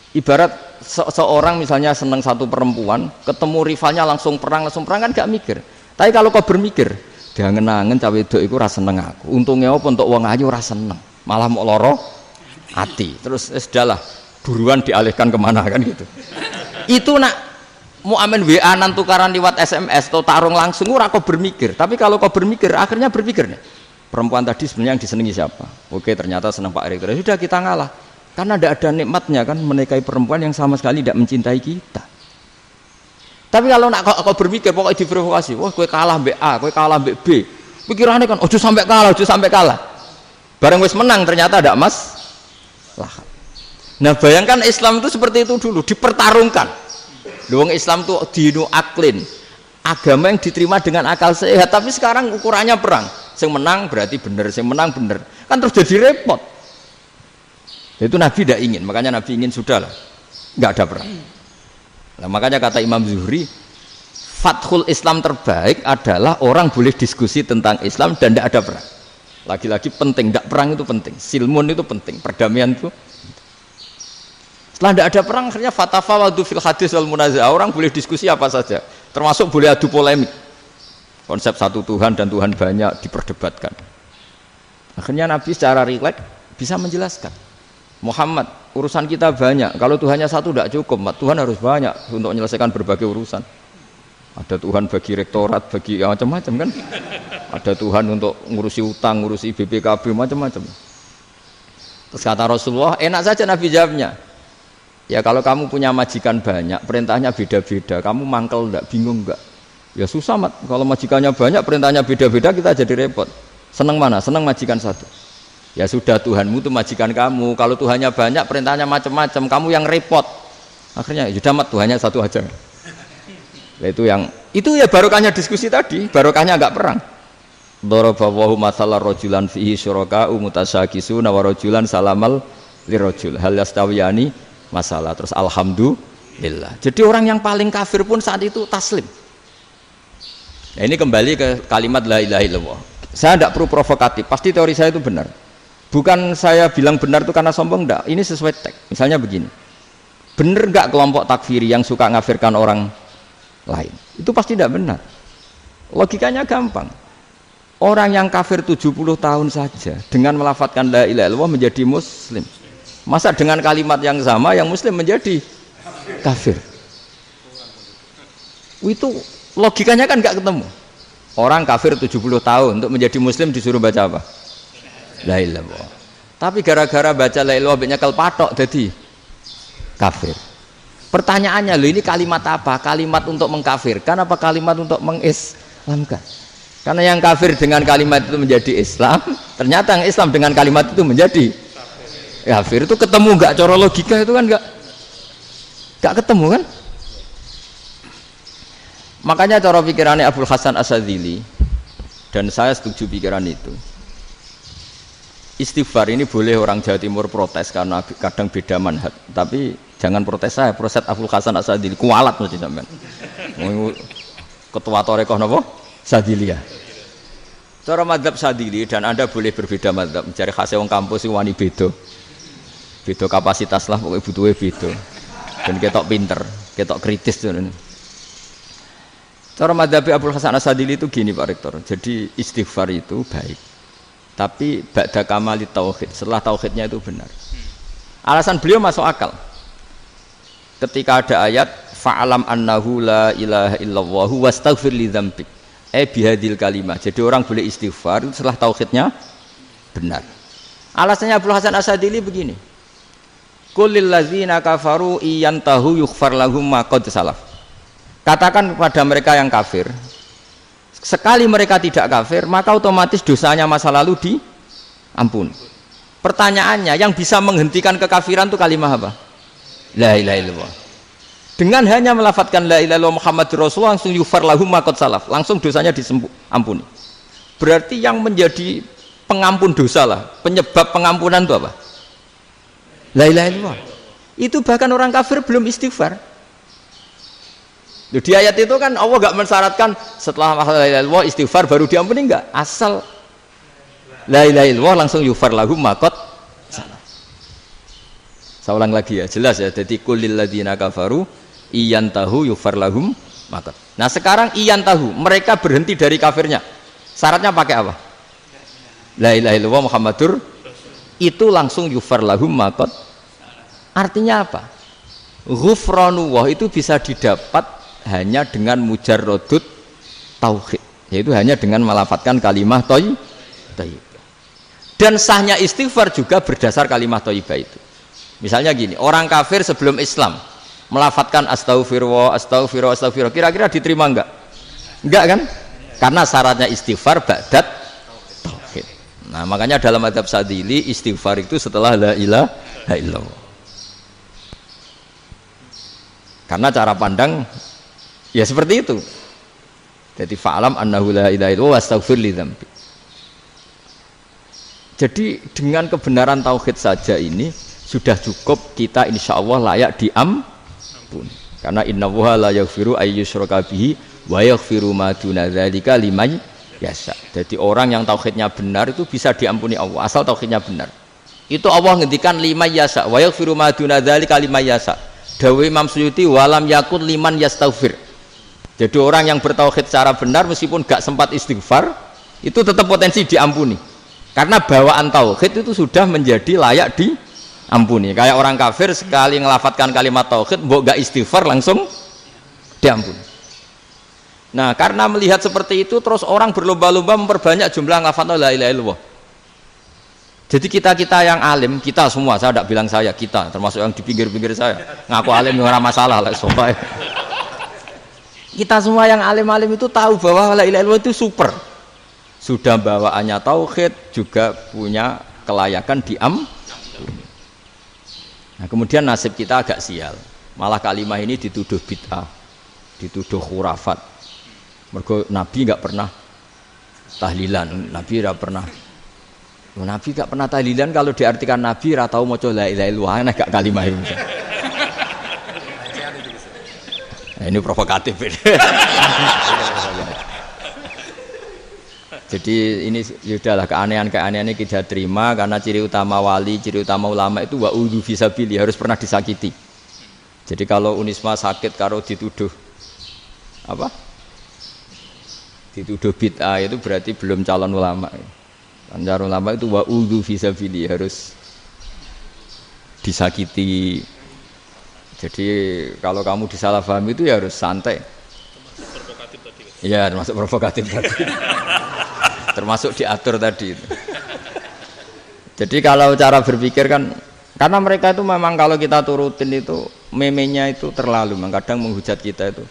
A: Ibarat seorang misalnya senang satu perempuan, ketemu rivalnya langsung perang kan gak mikir. Tapi kalau kau bermikir, diangen-angen cawe wedok iku ora seneng aku. Untungnya apa untuk wong ayu ora seneng, malah mau loro hati. Terus sudahlah, buruan dialihkan kemana kan gitu. Itu nak mau amen WA nan tukaran lewat SMS atau tarung langsung ora kau bermikir. Tapi kalau kau bermikir, akhirnya berpikir nih. Perempuan tadi sebenarnya yang disenangi siapa? Oke, ternyata senang Pak Erick. Sudah kita ngalah. Karena tidak ada nikmatnya kan menikahi perempuan yang sama sekali tidak mencintai kita. Tapi kalau nak kau berpikir pokoknya diprovokasi, wah kue kalah mbak A, kue kalah mbak B, pikirannya kan, ojo sampai kalah. Bareng wis menang ternyata ada mas. Lah. Nah bayangkan Islam itu seperti itu dulu, dipertarungkan. Luang Islam itu dinu aklin, agama yang diterima dengan akal sehat. Tapi sekarang ukurannya perang, yang menang berarti benar, yang menang benar, kan terus jadi repot. Itu Nabi tidak ingin, makanya Nabi ingin sudahlah, nggak ada perang. Nah, makanya kata Imam Zuhri, fathul Islam terbaik adalah orang boleh diskusi tentang Islam dan tidak ada perang. Lagi-lagi penting, tidak perang itu penting, silmun itu penting, perdamaian itu. Setelah tidak ada perang, akhirnya fatafawadu fil hadis wal munazah, orang boleh diskusi apa saja, termasuk boleh adu polemik. Konsep satu Tuhan dan Tuhan banyak diperdebatkan. Akhirnya Nabi secara rileks bisa menjelaskan. Muhammad, urusan kita banyak. Kalau Tuhannya satu tidak cukup, Tuhan harus banyak untuk menyelesaikan berbagai urusan. Ada Tuhan bagi rektorat, bagi macam-macam kan. Ada Tuhan untuk ngurusi utang, ngurusi BPKB, macam-macam. Terus kata Rasulullah, enak saja Nabi jawabnya. Ya kalau kamu punya majikan banyak, perintahnya beda-beda, kamu mangkel enggak, bingung enggak? Ya susah mat. Kalau majikannya banyak, perintahnya beda-beda, kita jadi repot. Senang mana? Senang majikan satu. Ya sudah Tuhanmu itu majikan kamu. Kalau Tuhannya banyak, perintahnya macam-macam, kamu yang repot. Akhirnya sudah mat Tuhannya satu aja. Nah, itu ya barokahnya diskusi tadi, barokahnya agak perang. Daraballahu mathalan rajulan fihi syuraka'u mutasyakisuna wa rajulan salamal lirajul hal yastawiyani masalah. Terus alhamdulillah. Jadi orang yang paling kafir pun saat itu taslim. Nah, ini kembali ke kalimat la ilaha illallah. Saya tidak perlu provokatif, pasti teori saya itu benar. Bukan saya bilang benar itu karena sombong, enggak. Ini sesuai teks. Misalnya begini, benar enggak kelompok takfiri yang suka ngafirkan orang lain? Itu pasti tidak benar. Logikanya gampang. Orang yang kafir 70 tahun saja dengan melafadzkan la ilaha illallah menjadi muslim. Masa dengan kalimat yang sama yang muslim menjadi kafir? Itu logikanya kan enggak ketemu. Orang kafir 70 tahun untuk menjadi muslim disuruh baca apa? La ilaha illallah. Tapi gara-gara baca la ilaha illallah nyekel patok jadi kafir. Pertanyaannya, loh ini kalimat apa? Kalimat untuk mengkafirkan apa kalimat untuk mengislamkan? Karena yang kafir dengan kalimat itu menjadi Islam, ternyata yang Islam dengan kalimat itu menjadi kafir. Itu ketemu enggak cara logika itu kan enggak ketemu kan? Makanya cara pikirannya Abul Hasan Asyadzili, dan saya setuju pikiran itu. Istighfar ini boleh orang Jawa Timur protes karena kadang beda manhaj, tapi jangan protes saya, protes Abul Hasan Asyadzili, kualat mesti sampean. Ketua Torekoh napa? Sadziliyah. Cara madzhab Sadzili, dan Anda boleh berbeda madzhab, mencari khasnya wong kampus wani beda. Beda kapasitas lah, pokoknya butuhnya beda. Dan ketok pinter, ketok kritis tuh. Cara madzhab Abdul Hasan Asadili itu gini Pak Rektor. Jadi istighfar itu baik. Tapi ba'da kamali tauhid, setelah tauhidnya itu benar. Alasan beliau masuk akal. Ketika ada ayat fa'alam annahu la ilaha illallah wastaghfir li dzambik. Bihadil kalimah. Jadi orang boleh istighfar itu setelah tauhidnya benar. Alasannya Abdul Hasan Asadili begini. Qul lil ladzina kafaru iyantahu yughfar lahum ma qad salaf. Katakan kepada mereka yang kafir, sekali mereka tidak kafir, maka otomatis dosanya masa lalu diampuni. Pertanyaannya, yang bisa menghentikan kekafiran itu kalimat apa? La ilaha illallah. Dengan hanya melafadzkan la ilaha illallah Muhammadur Rasulullah langsung yughfar lahum ma qad salaf, langsung dosanya diampuni. Berarti yang menjadi pengampun dosa lah, penyebab pengampunan itu apa? La ilaha illallah. Itu bahkan orang kafir belum istighfar. Di ayat itu kan Allah gak mensyaratkan setelah la ilaha illallah istighfar baru diampuni, enggak. Asal la ilaha illallah langsung yughfar lahum ma qad salaf. Saya ulang lagi ya, jelas ya. Jadi kulil ladzina kafaru iyantahu yughfar lahum ma qad. Nah, sekarang iyantahu, mereka berhenti dari kafirnya. Syaratnya pakai apa? La ilaha illallah Muhammadur, itu langsung yughfar lahum ma qad. Artinya apa? Ghufranullah itu bisa didapat hanya dengan mujarrodut tauhid, yaitu hanya dengan melafadzkan kalimat thayyibah. Dan sahnya istighfar juga berdasar kalimat thayyibah itu. Misalnya gini, orang kafir sebelum Islam melafadzkan astaghfirullah, astaghfirullah, astaghfirullah, kira-kira diterima enggak? Enggak kan? Karena syaratnya istighfar ba'dat tauhid. Nah, makanya dalam madzhab Sadili istighfar itu setelah la ilaha illallah. Karena cara pandang ya seperti itu. Jadi fa'alam annahu la ilaha illallah wastaghfir li dzambi. Jadi dengan kebenaran tauhid saja ini sudah cukup kita insyaallah layak diampuni. Karena innallaha la yaghfiru ayyusyraka bihi wa yaghfiru ma duna dzalika liman yasha. Jadi orang yang tauhidnya benar itu bisa diampuni Allah asal tauhidnya benar. Itu Allah ngendikan liman yasha wa yaghfiru ma duna dzalika liman yasha. Dawe Imam Suyuti walam yakun liman yastaghfir. Jadi orang yang bertauhid secara benar meskipun gak sempat istighfar itu tetap potensi diampuni. Karena bawaan tauhid itu sudah menjadi layak diampuni. Kayak orang kafir sekali ngelafatkan kalimat tauhid mbok gak istighfar langsung diampuni. Nah, karena melihat seperti itu terus orang berlomba-lomba memperbanyak jumlah ngelafatkan la ilaha illallah. Jadi kita yang alim, kita semua, saya tidak bilang saya, kita termasuk yang di pinggir-pinggir saya ngaku alim ora masalah lah soalnya. Kita semua yang alim-alim itu tahu bahwa la ilaha illallah itu super. Sudah bawaannya tauhid, juga punya kelayakan diampuni. Nah, kemudian nasib kita agak sial. Malah kalimat ini dituduh bid'ah, dituduh khurafat. Mergo Nabi enggak pernah tahlilan, Nabi enggak pernah. Nabi enggak pernah tahlilan kalau diartikan Nabi ora tau maca la ilaha illallah, enak gak kalimat ini. Nah, ini provokatif ini. Jadi ini sudahlah keanehan-keanehan ini kita terima karena ciri utama wali, ciri utama ulama itu wa'udhu fisabili, harus pernah disakiti. Jadi kalau Unisma sakit kalau dituduh apa? Dituduh bid'ah itu berarti belum calon ulama. Calon ulama itu wa'udhu fisabili, harus disakiti. Jadi kalau kamu disalahpahami itu ya harus santai. Iya, termasuk provokatif tadi. Termasuk diatur tadi. Jadi kalau cara berpikir kan, karena mereka itu memang kalau kita turutin itu memenya itu terlalu, kadang menghujat kita itu.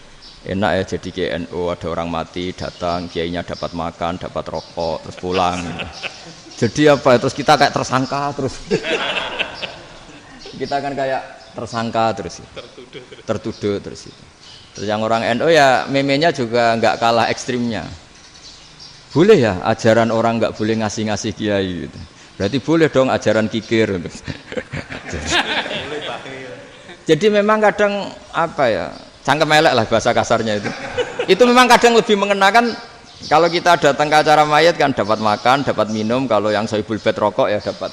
A: Enak ya jadi GNU, ada orang mati datang, kiainya dapat makan, dapat rokok, terus pulang. Jadi apa? Terus kita kayak tersangka terus. Kita kan kayak tersangka terus, tertuduh terus itu. Terus yang orang NU ya memenya juga nggak kalah ekstrimnya. Boleh ya ajaran orang nggak boleh ngasih kiai gitu. Berarti boleh dong ajaran kikir. Jadi memang kadang apa ya, cangkem elek lah bahasa kasarnya itu. Itu memang kadang lebih mengenakan kalau kita datang ke acara mayat kan dapat makan, dapat minum. Kalau yang sohibul bed rokok ya dapat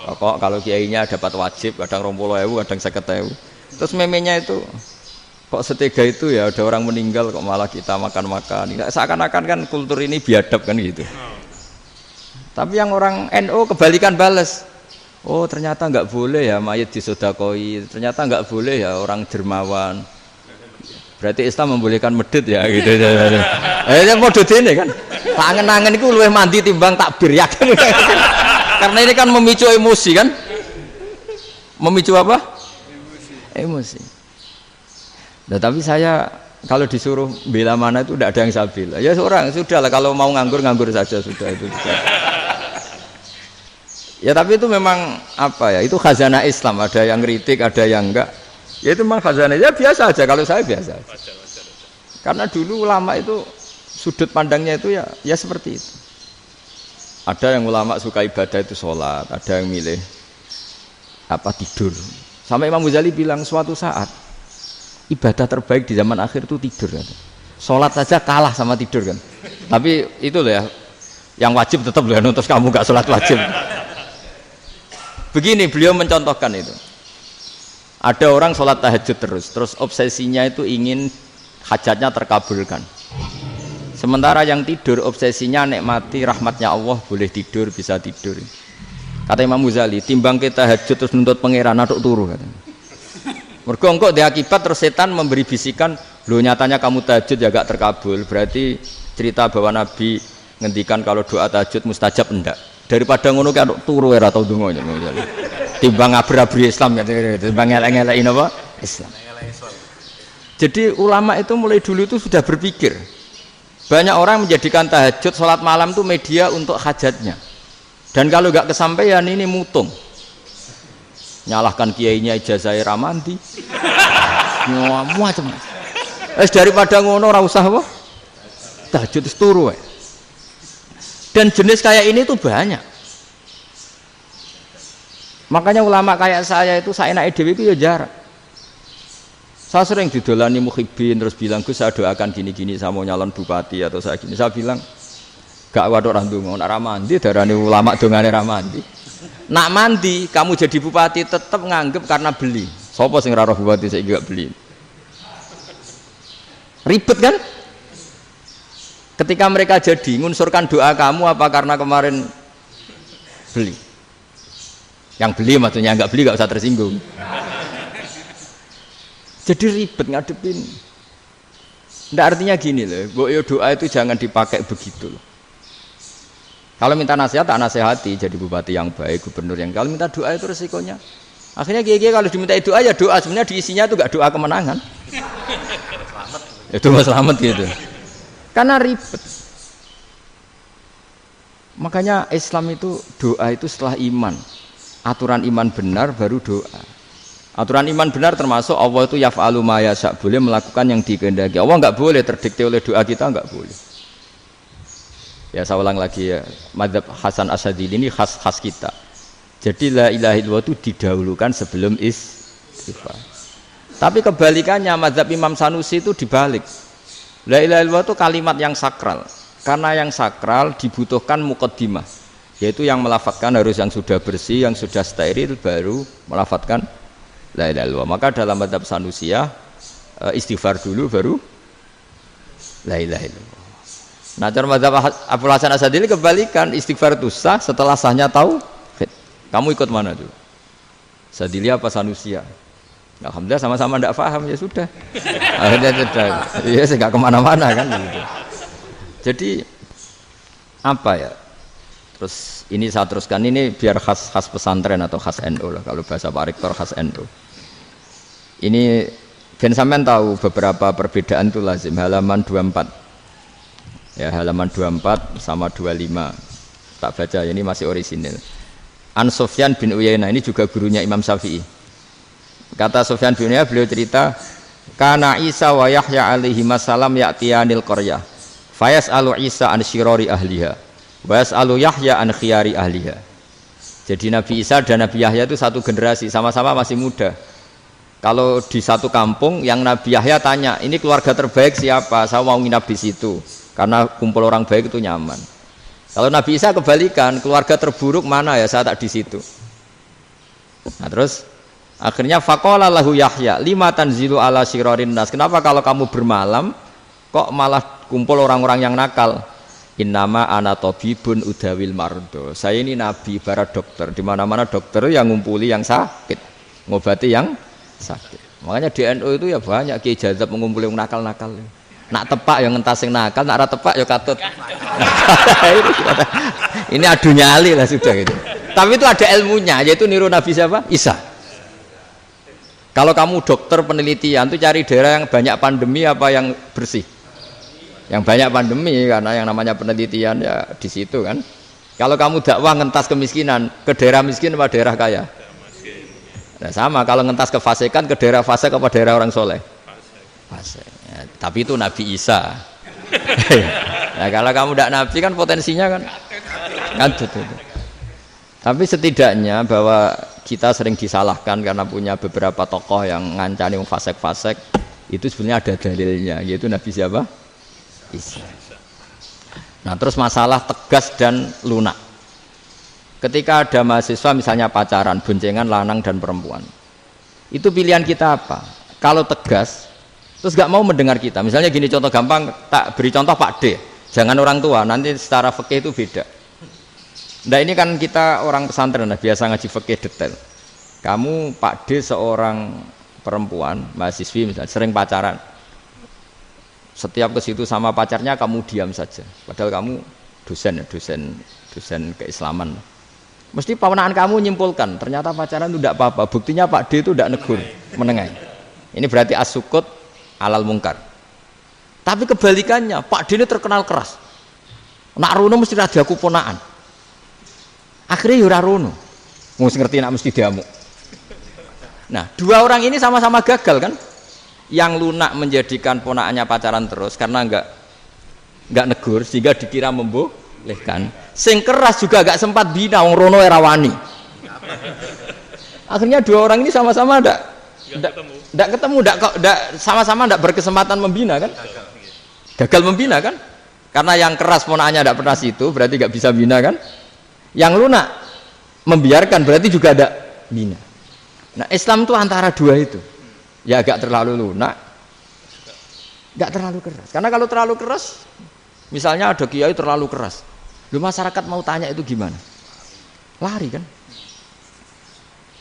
A: rokok. Kalau kiainya dapat wajib, kadang 20.000, kadang 50.000. Terus memenya itu kok setega itu ya, ada orang meninggal kok malah kita makan-makan. Seakan-akan kan kultur ini biadab kan gitu. Tapi yang orang NU kebalikan bales. Oh ternyata nggak boleh ya mayit disodakoi. Ternyata nggak boleh ya orang dermawan. Berarti Islam membolehkan medit ya gitu. Modus ini kan. Tak angen-angen itu luwih mandi timbang takbir ya kan. Karena ini kan memicu emosi kan. Memicu apa? Emosi. Nah, tapi saya kalau disuruh bela mana itu tidak ada yang saya bela. Ya seorang sudah lah kalau mau nganggur saja sudah itu. Ya tapi itu memang apa ya? Itu khazanah Islam. Ada yang kritik, ada yang enggak. Ya itu memang khazanah. Ya biasa aja kalau saya biasa aja. Karena dulu ulama itu sudut pandangnya itu ya seperti itu. Ada yang ulama suka ibadah itu sholat, ada yang milih apa tidur. Sampai Imam Ghazali bilang suatu saat ibadah terbaik di zaman akhir itu tidur kan. Sholat saja kalah sama tidur kan. Tapi itu loh ya, yang wajib tetap loh ya, terus kamu gak sholat wajib. Begini beliau mencontohkan itu. Ada orang sholat tahajud terus obsesinya itu ingin hajatnya terkabulkan. Sementara yang tidur obsesinya nikmati rahmatnya Allah, boleh tidur, bisa tidur. Kata Imam Ghazali, timbang kita tahajud terus nuntut pangeran aduk turu katanya. Mergo engko dia akibat terus setan memberi bisikan, "Lho nyatanya kamu tahajud ya gak terkabul." Berarti cerita bahwa Nabi ngendikan kalau doa tahajud mustajab enggak. Daripada ngono ki aduk turu ora tau ndonga. Timbang ngabri-abri Islam timbang ngelek-ngelekin apa? Islam. Jadi ulama itu mulai dulu itu sudah berpikir. Banyak orang menjadikan tahajud, sholat malam itu media untuk hajatnya. Dan kalau nggak kesampaian ini mutung. Nyalahkan kiainya ijazah ramandi. Macam. Daripada ngono ora usah apa? Tahajud turu. Dan jenis kayak ini tuh banyak. Makanya ulama kayak saya itu saenake dhewe itu ya jarak. Saya sering didolani muhibbin terus bilang, "Gus saya doakan gini-gini, saya mau nyalon bupati atau saya gini." Saya bilang, "Gak waduh orang donga, nak ramandi darani ulama dongane ramandi." Nak mandi kamu jadi bupati tetap nganggep karena beli. Sopo sing ora roh bupati saiki gak beli. Ribet kan? Ketika mereka jadi ngunsurkan doa kamu apa karena kemarin beli? Yang beli maksudnya enggak beli gak usah tersinggung. Jadi ribet ngadepin. Nggak artinya gini loh, doa itu jangan dipakai begitu loh. Kalau minta nasihat, tak nasihati jadi bupati yang baik, gubernur yang. Kalau minta doa itu resikonya. Akhirnya kiai kalau diminta doa ya doa, sebenarnya diisinya itu nggak doa kemenangan. Itu mas selamat gitu. Karena ribet. Makanya Islam itu doa itu setelah iman. Aturan iman benar baru doa. Aturan iman benar termasuk Allah itu yaf'alu ma yasha, boleh melakukan yang dikehendaki. Allah enggak boleh terdikte oleh doa kita, enggak boleh. Ya saya ulang lagi ya, madzhab Hasan Asyadzili ini khas kita. Jadi la ilaha illallah itu didahulukan sebelum istighfar. Tapi kebalikannya madzhab Imam Sanusi itu dibalik. La ilaha illallah itu kalimat yang sakral. Karena yang sakral dibutuhkan muqaddimah, yaitu yang melafadzkan harus yang sudah bersih, yang sudah steril baru melafadzkan la ilaha illallah. Maka dalam madzhab Sanusiyah istighfar dulu baru la ilaha illallah. Nah, cara madzhab Abu Hasan Asyadzili kebalikan, istighfar itu sah setelah sahnya tauhid. Kamu ikut mana tuh? Asyadzili apa Sanusiyah? Alhamdulillah sama-sama tidak paham ya sudah. Akhirnya sudah. Iya, enggak kemana-mana kan gitu. Jadi apa ya? Terus ini saya teruskan, ini biar khas pesantren atau khas NU lah, kalau bahasa Pak Rektor khas NU. Ini ben sampean tahu beberapa perbedaan itu lazim. Halaman 24 ya, halaman 24 sama 25 tak baca, ini masih orisinil. An Sufyan bin Uyainah, ini juga gurunya Imam Syafi'i. Kata Sufyan bin Uyainah, beliau cerita, kana Isa wa Yahya alaihi salam ya'tiyanil qaryah fayas'alu Isa an syirari ahliha wa yas'alu Yahya an khiyari ahliha. Jadi Nabi Isa dan Nabi Yahya itu satu generasi, sama-sama masih muda. Kalau di satu kampung yang Nabi Yahya tanya, ini keluarga terbaik siapa? Saya mau nginap di situ karena kumpul orang baik itu nyaman. Kalau Nabi Isa kebalikan, keluarga terburuk mana ya, saya tak di situ. Nah terus Akhirnya faqala lahu Yahya, lima tanzilu ala syirarin nas. Kenapa kalau kamu bermalam kok malah kumpul orang-orang yang nakal? Innama ana tabibun udawil mardo. Saya ini nabi, barat dokter. Di mana-mana dokter yang ngumpuli yang sakit, ngobati yang sakit. Makanya di NU itu ya banyak kiai jazab mengumpuli yang nakal-nakal. Nak tepak yang ngentas yang nakal, nak ora tepak ya katut. Ini adu nyali lah sudah gitu. Tapi itu ada ilmunya, yaitu niru Nabi siapa? Isa. Kalau kamu dokter penelitian tuh cari daerah yang banyak pandemi apa yang bersih? Yang banyak pandemi, karena yang namanya penelitian ya di situ kan. Kalau kamu dakwah ngentas kemiskinan, ke daerah miskin apa daerah kaya? Nah, sama kalau ngentas kefasikan, ke daerah fasik apa daerah orang soleh? Fasik. Ya, tapi itu Nabi Isa. Nah, kalau kamu tidak Nabi kan potensinya kan itu. Tapi setidaknya bahwa kita sering disalahkan karena punya beberapa tokoh yang ngancani fasik-fasik, itu sebenarnya ada dalilnya, yaitu Nabi siapa? Isa. Nah, terus masalah tegas dan lunak. Ketika ada mahasiswa misalnya pacaran, boncengan lanang dan perempuan, itu pilihan kita apa? Kalau tegas, terus gak mau mendengar kita. Misalnya gini, contoh gampang, tak beri contoh Pak D. Jangan orang tua, nanti secara fikih itu beda. Nah, ini kan kita orang pesantren, nah, biasa ngaji fikih detail. Kamu Pak D seorang perempuan, mahasiswi misalnya, sering pacaran. Setiap ke situ sama pacarnya kamu diam saja. Padahal kamu dosen keislaman. Mesti pawanaan kamu nyimpulkan, ternyata pacaran itu tidak apa-apa. Buktinya Pak D itu tidak negur, menengahi. Ini berarti as-sukut alal mungkar. Tapi kebalikannya, Pak D ini terkenal keras. Nak rono mesti ada aku ponaan. Akhirnya ya ora rono. Mesti ngerti nak mesti diamuk. Nah, dua orang ini sama-sama gagal kan? Yang lunak menjadikan ponakannya pacaran terus karena enggak negur sehingga dikira membolehkan. Sing keras juga enggak sempat bina wong rono era wani. Akhirnya dua orang ini sama-sama enggak ketemu, sama-sama enggak berkesempatan membina kan? Gagal membina kan? Karena yang keras ponakannya enggak pernah situ, berarti enggak bisa bina kan? Yang lunak membiarkan berarti juga ada bina. Nah, Islam itu antara dua itu. Ya agak terlalu lunak, enggak terlalu keras. Karena kalau terlalu keras, misalnya ada kiai terlalu keras, lu masyarakat mau tanya itu gimana? Lari kan?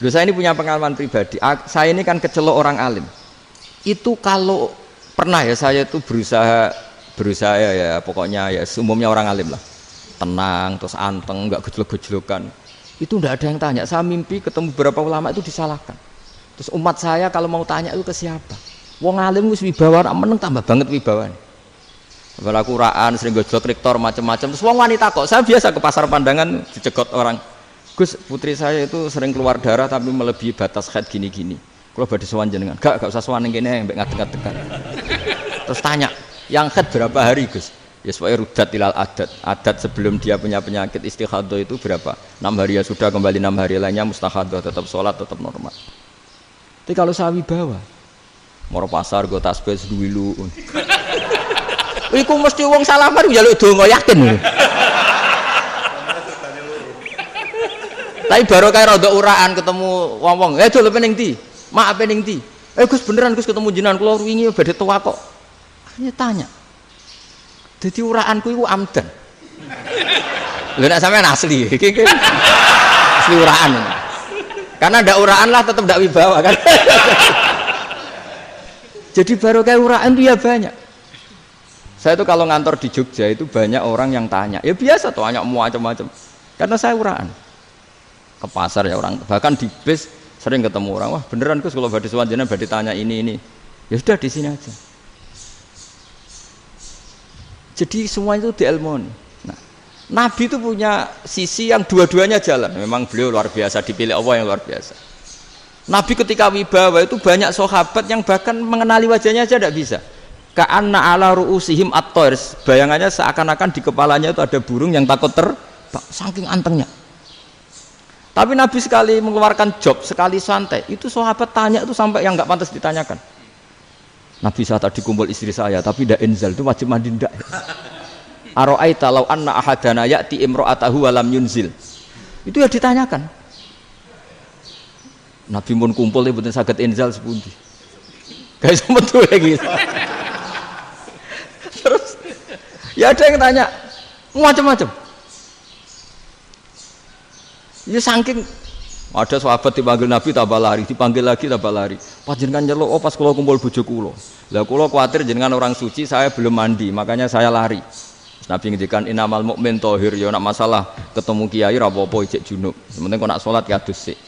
A: Lu saya ini punya pengalaman pribadi. Saya ini kan kecelok orang alim. Itu kalau pernah ya saya itu berusaha ya pokoknya ya umumnya orang alim lah, tenang terus anteng, enggak gejlok-gejlokan. Itu enggak ada yang tanya. Saya mimpi ketemu beberapa ulama itu disalahkan. Terus umat saya kalau mau tanya itu ke siapa? Wong alim wis wibawa, meneng tambah banget wibawane. Kalau Quran sering gojlok rektor macam-macam. Terus wong wanita kok, saya biasa ke pasar pandangan dicegot orang. Gus, putri saya itu sering keluar darah tapi melebihi batas haid gini-gini. Kalau badhe sowan jenengan, gak usah sowan ning kene mbek ngadeg-adegan. Terus tanya, yang haid berapa hari, Gus? Ya supaya rudat ilal adat. Adat sebelum dia punya penyakit istihadah itu berapa? 6 hari ya sudah, kembali 6 hari lainnya mustahadah, tetap sholat, tetap normal. Tapi kalau saya wibawa, moro pasar gue tasbih seduwilu. Iku mesti wong salaman njaluk donga yakin. Tapi baru kayak rada uraan ketemu wong-wong, dol pening ndi? Mak pening ndi? Gus beneran Gus ketemu jenengan kula wingi badhe tuwa kok. Akhirnya tanya. Dadi uraanku iku amdan. Lho nek sampean asli, iki asli uraan. Karena ndak uraan lah tetap ndak wibawa kan. Jadi baru kayak uraan itu ya banyak. Saya tuh kalau ngantor di Jogja itu banyak orang yang tanya. Ya biasa tuh tanya macam-macam. Karena saya uraan. Ke pasar ya orang, bahkan di bis sering ketemu orang. Wah beneran Gus kalau badhe sowan jenengan badhe tanya ini. Ya sudah di sini aja. Jadi semua itu diilmoni. Nabi itu punya sisi yang dua-duanya jalan. Memang beliau luar biasa, dipilih Allah yang luar biasa. Nabi ketika wibawa itu banyak sahabat yang bahkan mengenali wajahnya aja tidak bisa. Ka'anna ala ru'usihim at-tayr. Bayangannya seakan-akan di kepalanya itu ada burung yang takut terbang, saking antengnya. Tapi Nabi sekali mengeluarkan job, sekali santai, itu sahabat tanya itu sampai yang nggak pantas ditanyakan. Nabi saya tadi kumpul istri saya, tapi tidak enzal, itu wajib mandi ndak. Aro'aita law anna ahadana ya'ti imro'atahu walam yunzil. Itu ya ditanyakan. Nabi pun kumpul mboten saged inzal sepundi. Guys metu lagi. Terus ya ada yang tanya macam-macam. Ya saking ada sahabat dipanggil Nabi tambah lari, dipanggil lagi tambah lari. Panjenengan nyeluk, oh pas kula kumpul bojo kula. Lah kula kuwatir jenengan orang suci, saya belum mandi, makanya saya lari. Nabi ngendikan innamal mukmin thahir, ya nak masalah ketemu kiai ra apa-apa ijek junub. Sementing kok nak salat ya dhisik.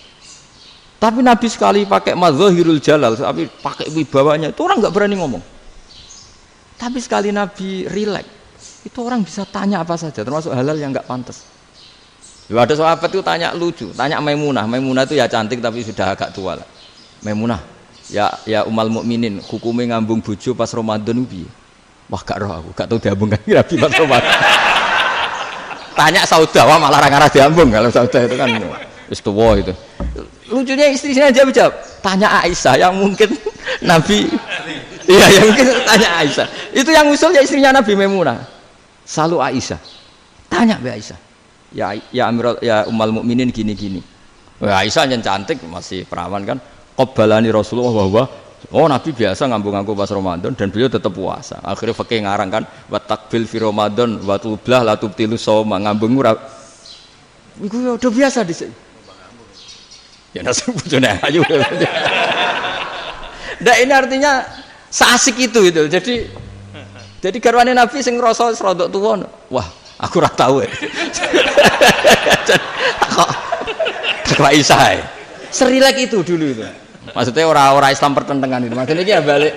A: Tapi Nabi sekali pakai mazahirul jalal, tapi pakai wibawanya, itu orang nggak berani ngomong. Tapi sekali Nabi rileks, itu orang bisa tanya apa saja, termasuk halal yang nggak pantas. Lalu ada sahabat itu tanya lucu, tanya Maimunah. Maimunah itu ya cantik tapi sudah agak tua lah. Maimunah, ya umal mukminin, hukumnya ngambung bojo pas Ramadan piye? Wah gak roh aku, gak tahu diambungkan Nabi pas Ramadan. Tanya Saudah, wah malah orang-orang diambung kalau Saudah itu kan wis tuwa itu. Lucunya istrinya jawab, tanya Aisyah yang mungkin Nabi, iya yang mungkin tanya Aisyah. Itu yang usul ya istrinya Nabi Maimunah. Selalu Aisyah, tanya be Aisyah. Ya Amirul, ya umal mukminin gini-gini. Aisyah yang cantik masih perawan kan. Qabbalani Rasulullah bahwa oh Nabi biasa ngambung-ngambung pas Ramadan dan beliau tetap puasa. Akhirnya fakih ngarang kan wa takbil fi Ramadan wa tublah la tubtilu shauma ngambung ora. Iku udah biasa dhisik. Ya nasi bojone ayu. Ndak ini artinya seasik itu gitu. Jadi garwane Nabi sing ngrasa rodok tuwa. Wah, aku ora tahu. Kok Aisyah. Serilek itu dulu itu. Maksudnya orang-orang Islam pertentangan itu. Maksudnya ini ya balik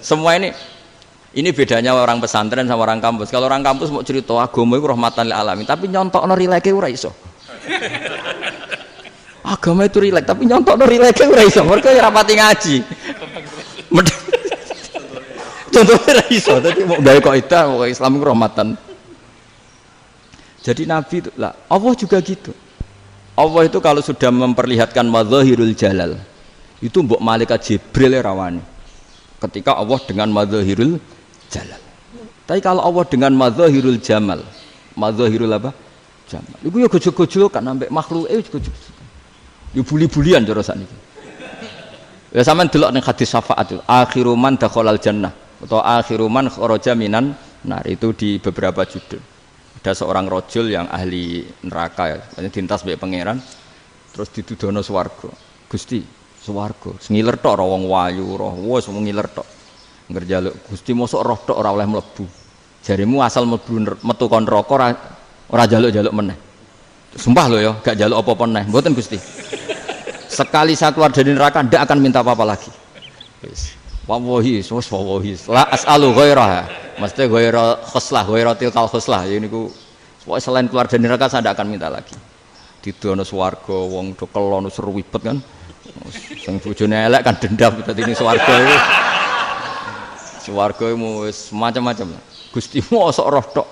A: semua ini bedanya orang pesantren sama orang kampus. Kalau orang kampus mau cerita agama itu rahmatan lil alamin, tapi nyontokno rileke ora iso. Agama itu rilek, tapi nyontokno rileke ora iso. Mergo ora pati ngaji. Contohnya ora iso, dadi mau gawe kaidah kok Islam itu rahmatan. Jadi Nabi itu lah, Allah juga gitu. Allah itu kalau sudah memperlihatkan madzahirul jalal, itu mbok malaikat Jibril rawani. Ketika Allah dengan madzahirul jalal. Tapi kalau Allah dengan madzahirul jamal, madzahirul apa? Jamal. Iku ya gojol-gojol kan ambek makhluke gojol. Ya buli-bulian cara sakniki. Ya sampean delok ning hadis syafaat itu, akhiru man dakhalal jannah atau akhiru man kharaja minan nar, itu di beberapa judul. Ada seorang rojul yang ahli neraka ya, dintas mbek pangeran terus ditudono swarga. Gusti, swarga sengiler tok wong wayu roh wis ngiler tok. Ngerjaluk Gusti mosok roh tok ora oleh mlebu. Jarimu asal mlebu metu kon neraka ora jaluk-jaluk meneh. Sumpah lho ya, gak jaluk apa-apa meneh. Mboten Gusti. Sekali saya keluar dari neraka ndak akan minta apa-apa lagi. Wis. Wallahi, wallahi. La as'alu ghairaha. Mesti ghaira khoslah, ghaira tilkal khoslah. Ya niku selain keluar dari neraka saya ndak akan minta lagi. Didono swarga wong do kelon seruwibet kan. Sing bojone elek kan dendam dadi ning swarga iki. Swarga wis macam-macam. Gusti mosok roh tok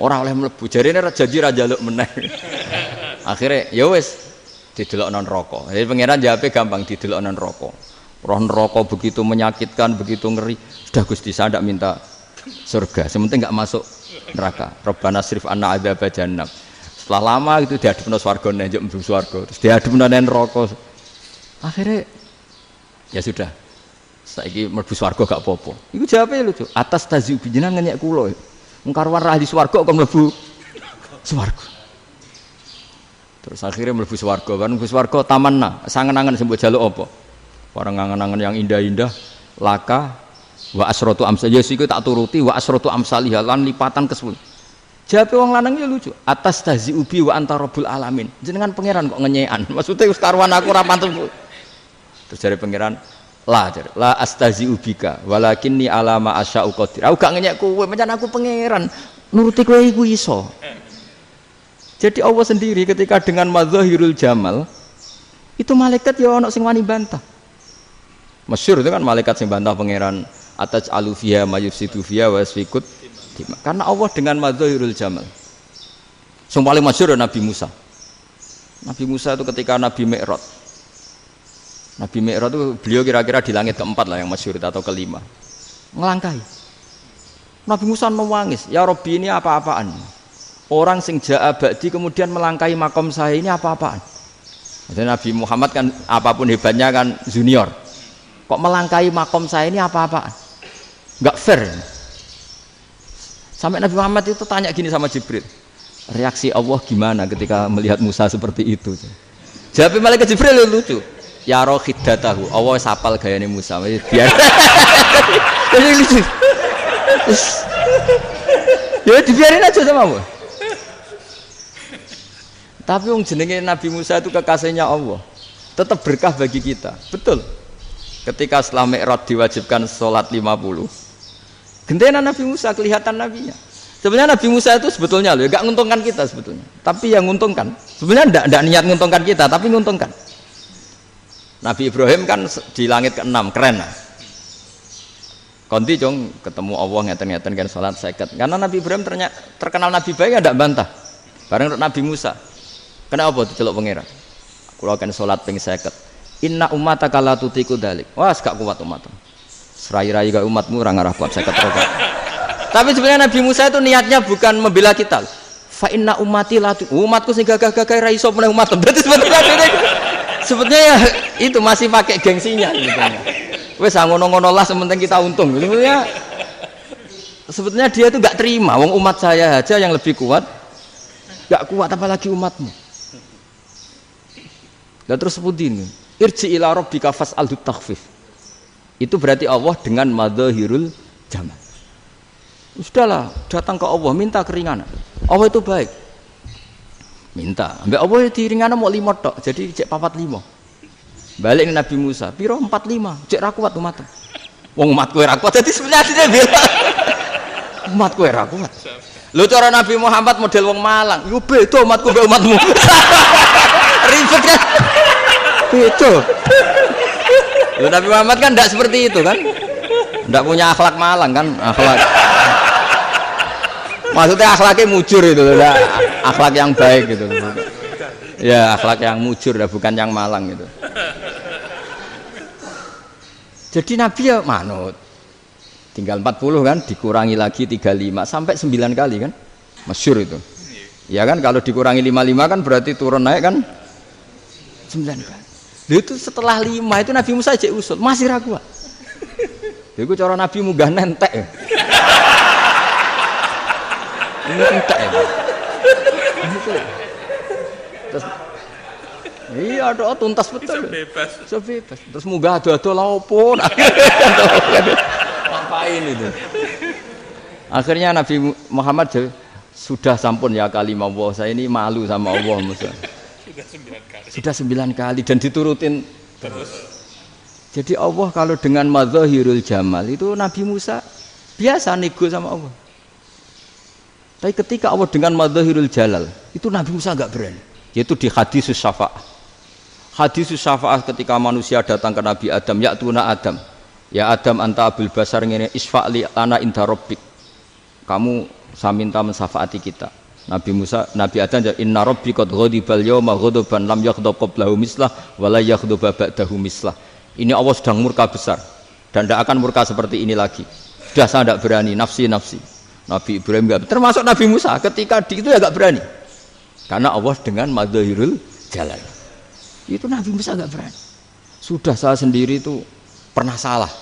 A: ora oleh mlebu. Jarine janji ra njaluk meneh. Akhire ya wis didelokno neraka. Jadi pangeran jawabe gampang, didelokno neraka. Roh neraka begitu menyakitkan, begitu ngeri. Sudah Gusti saya ndak minta surga, sementing enggak masuk neraka. Rabbana srif anna adzab jahannam. Setelah lama itu diadepno swarga njuk mlebu swarga, terus diadepno neraka. Akhirnya ya sudah. Saiki mlebu swarga gak apa-apa. Iku jawabe lucu. Atas taziu jenengan ngenyek kula. Wong karuan ra di swarga kok mlebu swarga. Terus akhirnya mlebu swarga, kan mlebu swarga tamanna, sangen-angen sing mbok jaluk apa? Orang angen-angen yang indah-indah, laka wa asratu amsal. Ya siku tak turuti wa asratu amsalih lan lipatan ke-10. Jawabe wong lanang ya lucu. Atas taziu bi wa anta rabbul alamin. Jenengan pangeran kok ngenyekan. Maksudnya wis karuan aku ora pantes. Terus jare pangeran, la astazi'u bika walakinni ala ma asya'u qadir. Aku gak ngenyek kowe, pancen aku pangeran. Nuruti kowe iku iso. Jadi Allah sendiri ketika dengan madzahirul jamal itu malaikat ya ono sing wani bantah. Masyhur itu kan malaikat sing bantah pangeran ataj alufiya mayufsidu fiya wasfikut. Karena Allah dengan madzahirul jamal. Sing paling masyhur Nabi Musa. Nabi Musa itu ketika Nabi Mi'raj. Nabi Mi'raj itu beliau kira-kira di langit keempat lah yang masyhur atau kelima. Ngelangkahi. Nabi Musa nangis, "Ya Rabbi, ini apa-apaan? Orang sing ja'a ba'di kemudian melangkahi makom saya ini apa-apaan?" Jadi Nabi Muhammad kan apapun hebatnya kan junior. Kok melangkahi makom saya ini apa-apa? Enggak fair. Sampai Nabi Muhammad itu tanya gini sama Jibril. Reaksi Allah gimana ketika melihat Musa seperti itu? Jawab malaikat Jibril lucu. Ya roh khiddatahu. Allah sapal gayane Musa. Biar. Jadi lucu. Ya dibiarin aja sama Allah. Tapi wong jenenge Nabi Musa itu kekasihnya Allah. Tetap berkah bagi kita. Betul. Ketika setelah Mi'raj diwajibkan sholat 50. Gentenan Nabi Musa kelihatan nabinya. Sebenarnya Nabi Musa itu sebetulnya loh, enggak menguntungkan kita sebetulnya. Tapi yang menguntungkan. Sebenarnya enggak niat menguntungkan kita, tapi menguntungkan. Nabi Ibrahim kan di langit ke-6, keren lah. Konti jong ketemu Allah ngeten-ngeten kan sholat 50. Karena Nabi Ibrahim terkenal Nabi baik enggak bantah. Bareng Nabi Musa. Kenapa diceluk pangeran? Kula kan salat ping 50. Inna ummataka la tutiku dzalik. Wah, gak kuat umatmu. Serai-rai gak umatmu ora ngarah kuat 50 rakaat. Tapi sebenarnya Nabi Musa itu niatnya bukan membela kita. Fa inna ummati la umatku sing gagah-gagah ra iso meneh umat. Berarti sebetulnya ya, itu masih pakai gengsinya sebetulnya. Wes ngono-ngono lah sementing kita untung. Sebetulnya dia itu enggak terima wong umat saya aja yang lebih kuat. Enggak kuat apalagi umatmu. Dan terus sebutin irji ila rabbika fas'alhu takhfif. Itu berarti Allah dengan madzahirul jamal. Sudahlah, datang ke Allah minta keringanan. Allah itu baik. Minta. Mbak Allah itu ringanan mau 5 tok, jadi cek 45. Balik ke Nabi Musa, piro 45, cek ra kuat umat. Wong umatku ra kuat, jadi sebenarnya dia bilang umatku ra kuat. Lho cara Nabi Muhammad model wong Malang, yo beda umatku mbek umatmu. Ribet kan? Itu. Loh, Nabi Muhammad kan tidak seperti itu kan? Tidak punya akhlak Malang kan? Akhlak. Maksudnya akhlaknya mujur itu, akhlak yang baik gitu. Ya akhlak yang mujur, bukan yang Malang gitu. Jadi Nabi ya manut. Tinggal 40 kan, dikurangi lagi 35 sampai 9 kali kan? Masyhur itu. Ya kan kalau dikurangi 55 kan berarti turun naik kan? 9 kali. Itu setelah 5 itu Nabi Musa cek usul masih ragu. Itu cara Nabi munggah nentek. Ini entek ya. Terus iya doa tuntas betul. Bisa bebas. Terus munggah ado-ado lha opo? Ngapain itu? Akhirnya Nabi Muhammad sudah sampun ya kalimah Allah. Saya ini malu sama Allah Musa. Sudah 9 kali dan diturutin terus. Jadi Allah kalau dengan madzahirul jamal itu Nabi Musa biasa nego sama Allah. Tapi ketika Allah dengan madzahirul jalal itu Nabi Musa enggak berani. Yaitu di hadisus syafa'ah. Hadisus syafa'ah ketika manusia datang ke Nabi Adam, ya tuna Adam. Ya Adam anta abul basar ngene isfa'li ana inda rabbik. Kamu saya minta mensafaati kita. Nabi Musa, Nabi Adam jawab inna rabbi qad ghadibal yawma ghadaban lam yaghdab qablahu mislah wa la yaghdab ba'dahu mislah. Ini Allah sedang murka besar dan tidak akan murka seperti ini lagi. Sudah saya tidak berani nafsi. Nabi Ibrahim enggak, termasuk Nabi Musa ketika di itu ya enggak berani. Karena Allah dengan madzahirul jalal. Itu Nabi Musa enggak berani. Sudah saya sendiri itu pernah salah.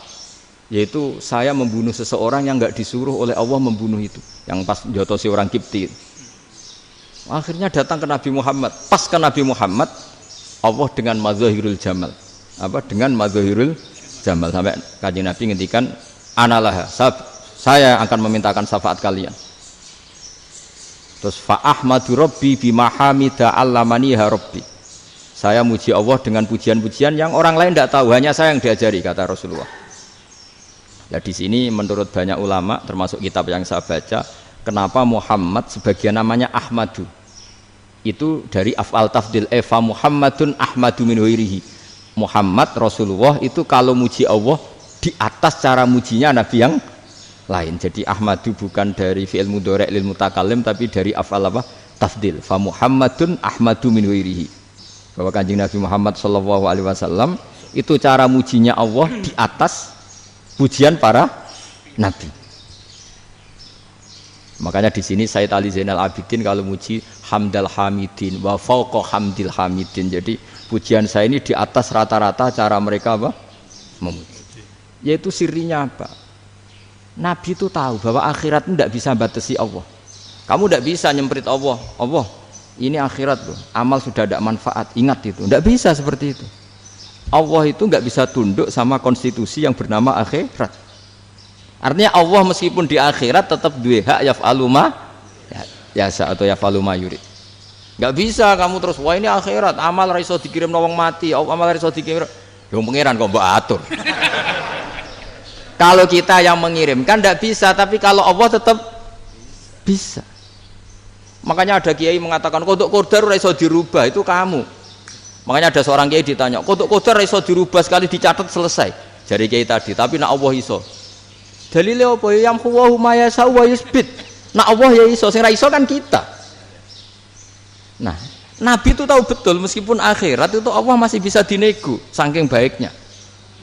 A: Yaitu saya membunuh seseorang yang enggak disuruh oleh Allah membunuh itu. Yang pas jotosi orang Kipti. Akhirnya datang ke Nabi Muhammad. Pas ke Nabi Muhammad, Allah dengan madzahirul jamal. Apa dengan madzahirul jamal sampai Kanjeng Nabi ngendikan analah saya akan memintakan syafaat kalian. Terus fa ahmadu rabbi bima hamida allamaniha rabbi. Saya muji Allah dengan pujian-pujian yang orang lain tidak tahu, hanya saya yang diajari kata Rasulullah. Ya di sini menurut banyak ulama termasuk kitab yang saya baca, kenapa Muhammad sebagian namanya Ahmadu? Itu dari af'al tafdil fa Muhammadun Ahmadu min ghairihi. Muhammad Rasulullah itu kalau muji Allah di atas cara mujinya nabi yang lain. Jadi Ahmadu bukan dari fi'il mudhari' lil mutakallim tapi dari af'al apa? Tafdil. Fa Muhammadun Ahmadu min ghairihi. Bahwa Kanjeng Nabi Muhammad sallallahu alaihi wasallam itu cara mujinya Allah di atas pujian para nabi. Makanya di sini Sayyid Ali Zainal Abidin kalau muji hamdal hamidin wa fauqa hamdil hamidin. Jadi Pujian saya ini di atas rata-rata cara mereka apa? Memuji. Yaitu sirinya apa? Nabi itu tahu bahwa akhirat itu tidak bisa batasi Allah. Kamu tidak bisa nyemprit Allah. Allah, ini akhirat loh. Amal sudah ada manfaat. Ingat itu. Tidak bisa seperti itu. Allah itu nggak bisa tunduk sama konstitusi yang bernama akhirat. Artinya Allah meskipun di akhirat tetap duwe hak yaf'alu ma yasa atau yaf'alu ma yurid. Nggak bisa kamu terus wah ini akhirat amal ra iso dikirim wong mati, amal ra iso dikirim. Yo pangeran kok mbok atur. Kalau kita yang mengirimkan tidak bisa, tapi kalau Allah tetap bisa. Makanya ada kiai mengatakan kodok qadar ora iso dirubah, itu kamu. Makanya ada seorang kiai ditanya, kodok qadar ora iso dirubah sekali dicatat selesai. Jari kiai tadi, tapi nak Allah iso. Dalile apa ya yang huwa ma yasha wa yusbit. Nak Allah ya iso, sing ra iso kan kita. Nah, Nabi itu tahu betul meskipun akhirat itu Allah masih bisa dinego saking baiknya.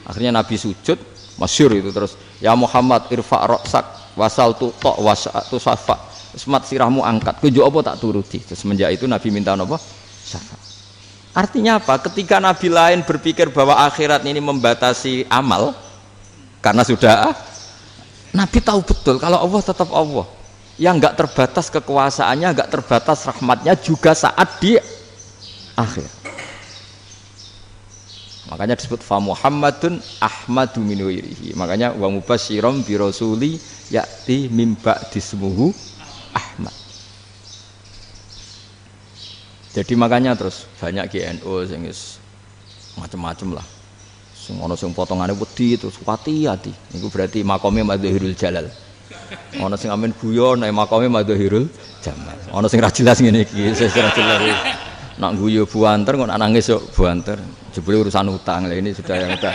A: Akhirnya Nabi sujud, masyhur itu terus, ya Muhammad irfa' ra'sak wasal tuqa wasatu safa. Semat sirahmu angkat. Ku apa tak turuti. Terus semenjak itu Nabi minta apa? Syafa'. Artinya apa? Ketika Nabi lain berpikir bahwa akhirat ini membatasi amal karena sudah Nabi tahu betul kalau Allah tetap Allah. Yang enggak terbatas kekuasaannya, enggak terbatas rahmatnya juga saat di akhir. Makanya disebut fa Muhammadun Ahmadu min ghairihi. Makanya wa mubasyiran bi rasuli ya'ti mim ba'di ismuhu Ahmad. Jadi makanya terus banyak GNU sing macam-macam lah. Sing ono sing potongane wedi terus hati-hati. Niku berarti makome Madhirul Jalal. Ono sing amen guyon nek makome Madhirul Jamal. Ono sing ra jelas ngene iki, sing ra jelas. Nak guyu buanter kok nangis yo buanter. Jebule urusan utang lah ini sudah yang udah.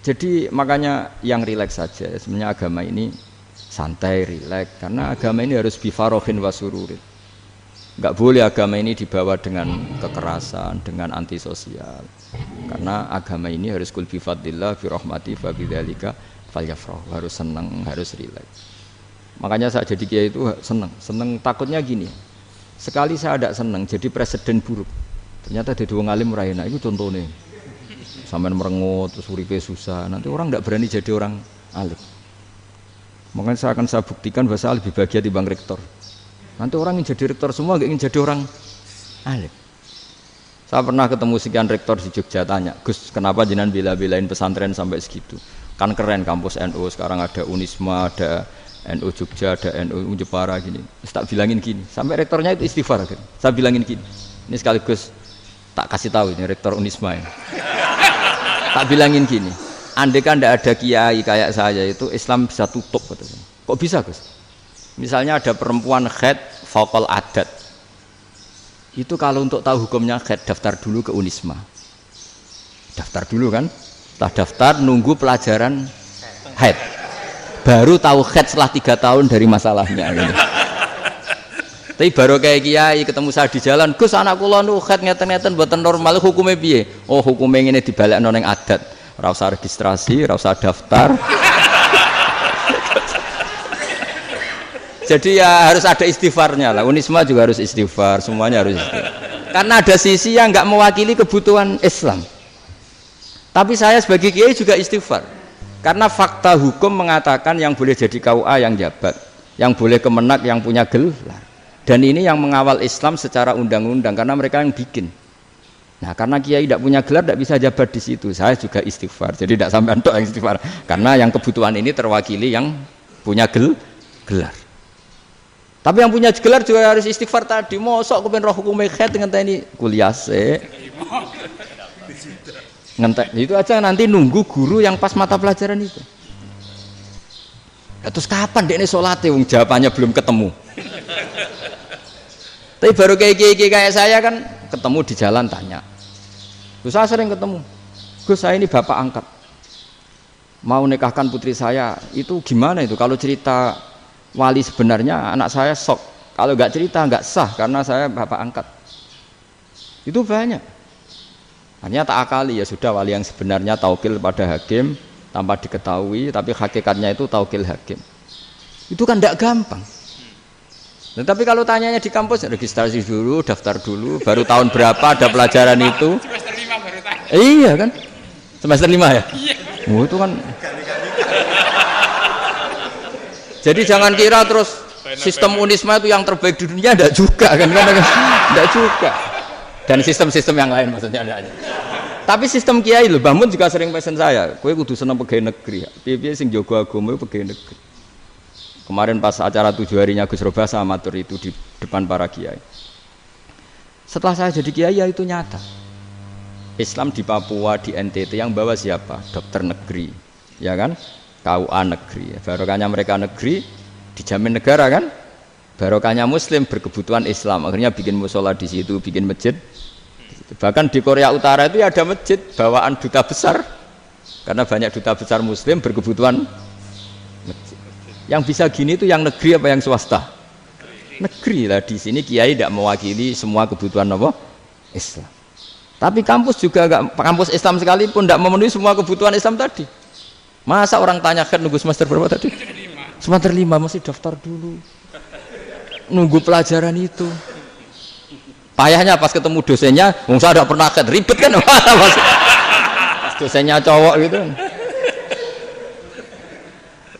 A: Jadi makanya yang rileks saja. Sebenarnya agama ini santai, rileks karena agama ini harus bifarohin wasururin. Enggak boleh agama ini dibawa dengan kekerasan, dengan antisosial. Karena agama ini harus kul bi fadlillah bi rahmati fa bidzalika falyafrahu, harus senang, harus rileks. Makanya saya jadi kiai itu senang takutnya gini. Sekali saya tidak senang jadi presiden buruk. Ternyata ada dua ngalim ora enak, itu contohnya. Sampai merengut terus uripe susah, nanti orang tidak berani jadi orang alim. Makanya saya buktikan bahwa saya lebih bahagia dibanding rektor. Nanti orang ingin jadi rektor semua, nggak ingin jadi orang alim. Saya pernah ketemu sekian rektor di Jogja, tanya, Gus, kenapa jenengan bela-belain pesantren sampai segitu? Kan keren kampus NU, sekarang ada Unisma, ada NU Jogja, ada NU Jepara gini. Terus tak bilangin gini, sampai rektornya itu istighfar akhirnya. Saya bilangin gini, ini sekaligus tak kasih tahu ini rektor Unisma ini. Tak bilangin gini, andai kan tidak ada kiai kayak saya itu Islam bisa tutup. Kok bisa Gus? Misalnya ada perempuan haid faqal adat. Itu kalau untuk tahu hukumnya haid daftar dulu ke Unisma. Daftar dulu kan? Setelah daftar nunggu pelajaran haid. Baru tahu haid setelah 3 tahun dari masalahnya gitu. Tapi baru kayak kiai ketemu saya di jalan, Gus anak kula nu haid ngeten-ngeten mboten normal hukumnya piye? Oh, hukumnya ngene dibalekno ning adat. Ora usah registrasi, ora usah daftar. Jadi ya harus ada istighfarnya lah. Unisma juga harus istighfar, semuanya harus istighfar. Karena ada sisi yang enggak mewakili kebutuhan Islam. Tapi saya sebagai kiai juga istighfar. Karena fakta hukum mengatakan yang boleh jadi KUA yang jabat, yang boleh kemenak yang punya gelar. Dan ini yang mengawal Islam secara undang-undang karena mereka yang bikin. Nah, karena kiai tidak punya gelar tidak bisa jabat di situ. Saya juga istighfar. Jadi tidak sampai entok yang istighfar. Karena yang kebutuhan ini terwakili yang punya gelar. Tapi yang punya gelar juga harus istighfar tadi. Mosok kepen roh hukum haid ngenteni kuliah sik. Ngentek itu aja nanti nunggu guru yang pas mata pelajaran itu. Terus kapan dekne salate wong jawabannya belum ketemu. Tapi baru kayak saya kan ketemu di jalan tanya. Gus saya sering ketemu. Gus saya ini bapak angkat. Mau nikahkan putri saya, itu gimana itu kalau cerita wali sebenarnya anak saya sok, kalau nggak cerita nggak sah karena saya bapak angkat. Itu banyak. Hanya tak akali ya sudah wali yang sebenarnya taukil pada hakim tanpa diketahui, tapi hakikatnya itu taukil hakim. Itu kan tidak gampang. Nah, tapi kalau tanyanya di kampus registrasi dulu, daftar dulu, baru tahun berapa ada pelajaran itu?
B: Semester 5 baru tanya.
A: Iya kan? Semester 5 ya?
B: Iya.
A: Oh, itu kan. Jadi jangan kira terus sistem Unisma itu yang terbaik di dunia, enggak juga kan? Enggak juga. Dan sistem-sistem yang lain maksudnya ada. Tapi sistem kiai lho, Mbah Mun juga sering pesen saya, kowe kudu seneng pegawai negeri. Piye-piye sing jaga agama pegawai negeri. Kemarin pas acara 7 harinya Gus Robah sama matur itu di depan para kiai. Setelah saya jadi kiai ya itu nyata. Islam di Papua, di NTT yang bawa siapa? Dokter negeri, ya kan? KUA negeri. Barokahnya mereka negeri dijamin negara kan? Barokahnya Muslim berkebutuhan Islam. Akhirnya bikin musola di situ, bikin masjid. Bahkan di Korea Utara itu ya ada masjid bawaan duta besar. Karena banyak duta besar Muslim berkebutuhan masjid. Yang bisa gini itu yang negeri apa yang swasta? Negeri lah. Di sini kiai tidak mewakili semua kebutuhan apa? Islam. Tapi kampus juga enggak, kampus Islam sekalipun tidak memenuhi semua kebutuhan Islam tadi. Masa orang tanya kan nunggu semester berapa tadi? Semester 5 masih daftar dulu. Nunggu pelajaran itu. Payahnya pas ketemu dosennya, saya tidak pernah ribet kan? Pas dosennya cowok gitu.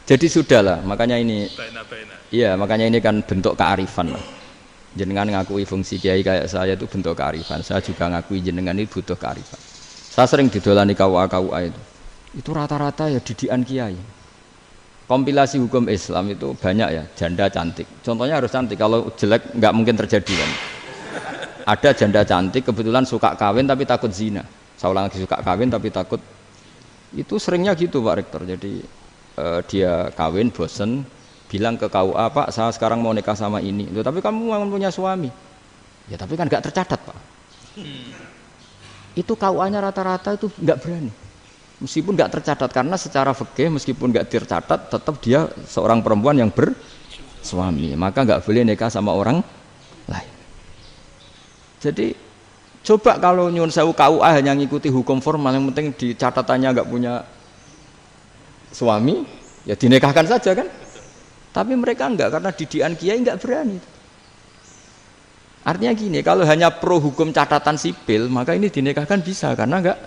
A: Jadi sudahlah, makanya ini. Iya, makanya ini kan bentuk kearifan lah. Jenengan ngakui fungsi kiai kayak saya itu bentuk kearifan. Saya juga ngakui jenengan ini butuh kearifan. Saya sering didolani KUA itu. Itu rata-rata ya didikan kiai. Kompilasi hukum Islam itu banyak ya, janda cantik. Contohnya harus cantik, kalau jelek nggak mungkin terjadi kan. Ada janda cantik kebetulan suka kawin tapi takut zina. Saya ulang lagi, suka kawin tapi takut. Itu seringnya gitu Pak Rektor. Jadi dia kawin bosen, bilang ke KUA, Pak saya sekarang mau nikah sama ini. Loh, tapi kamu mau punya suami. Ya tapi kan nggak tercatat Pak. Itu KUA-nya rata-rata itu nggak berani. Meskipun nggak tercatat karena secara fikih meskipun nggak tercatat tetap dia seorang perempuan yang bersuami. Maka nggak boleh nikah sama orang lain. Jadi coba kalau nyun sewu KUA hanya ngikuti hukum formal, yang penting di catatannya nggak punya suami, ya dinikahkan saja kan. Tapi mereka enggak, karena didikan kiai nggak berani. Artinya gini, kalau hanya pro hukum catatan sipil, maka ini dinikahkan bisa karena nggak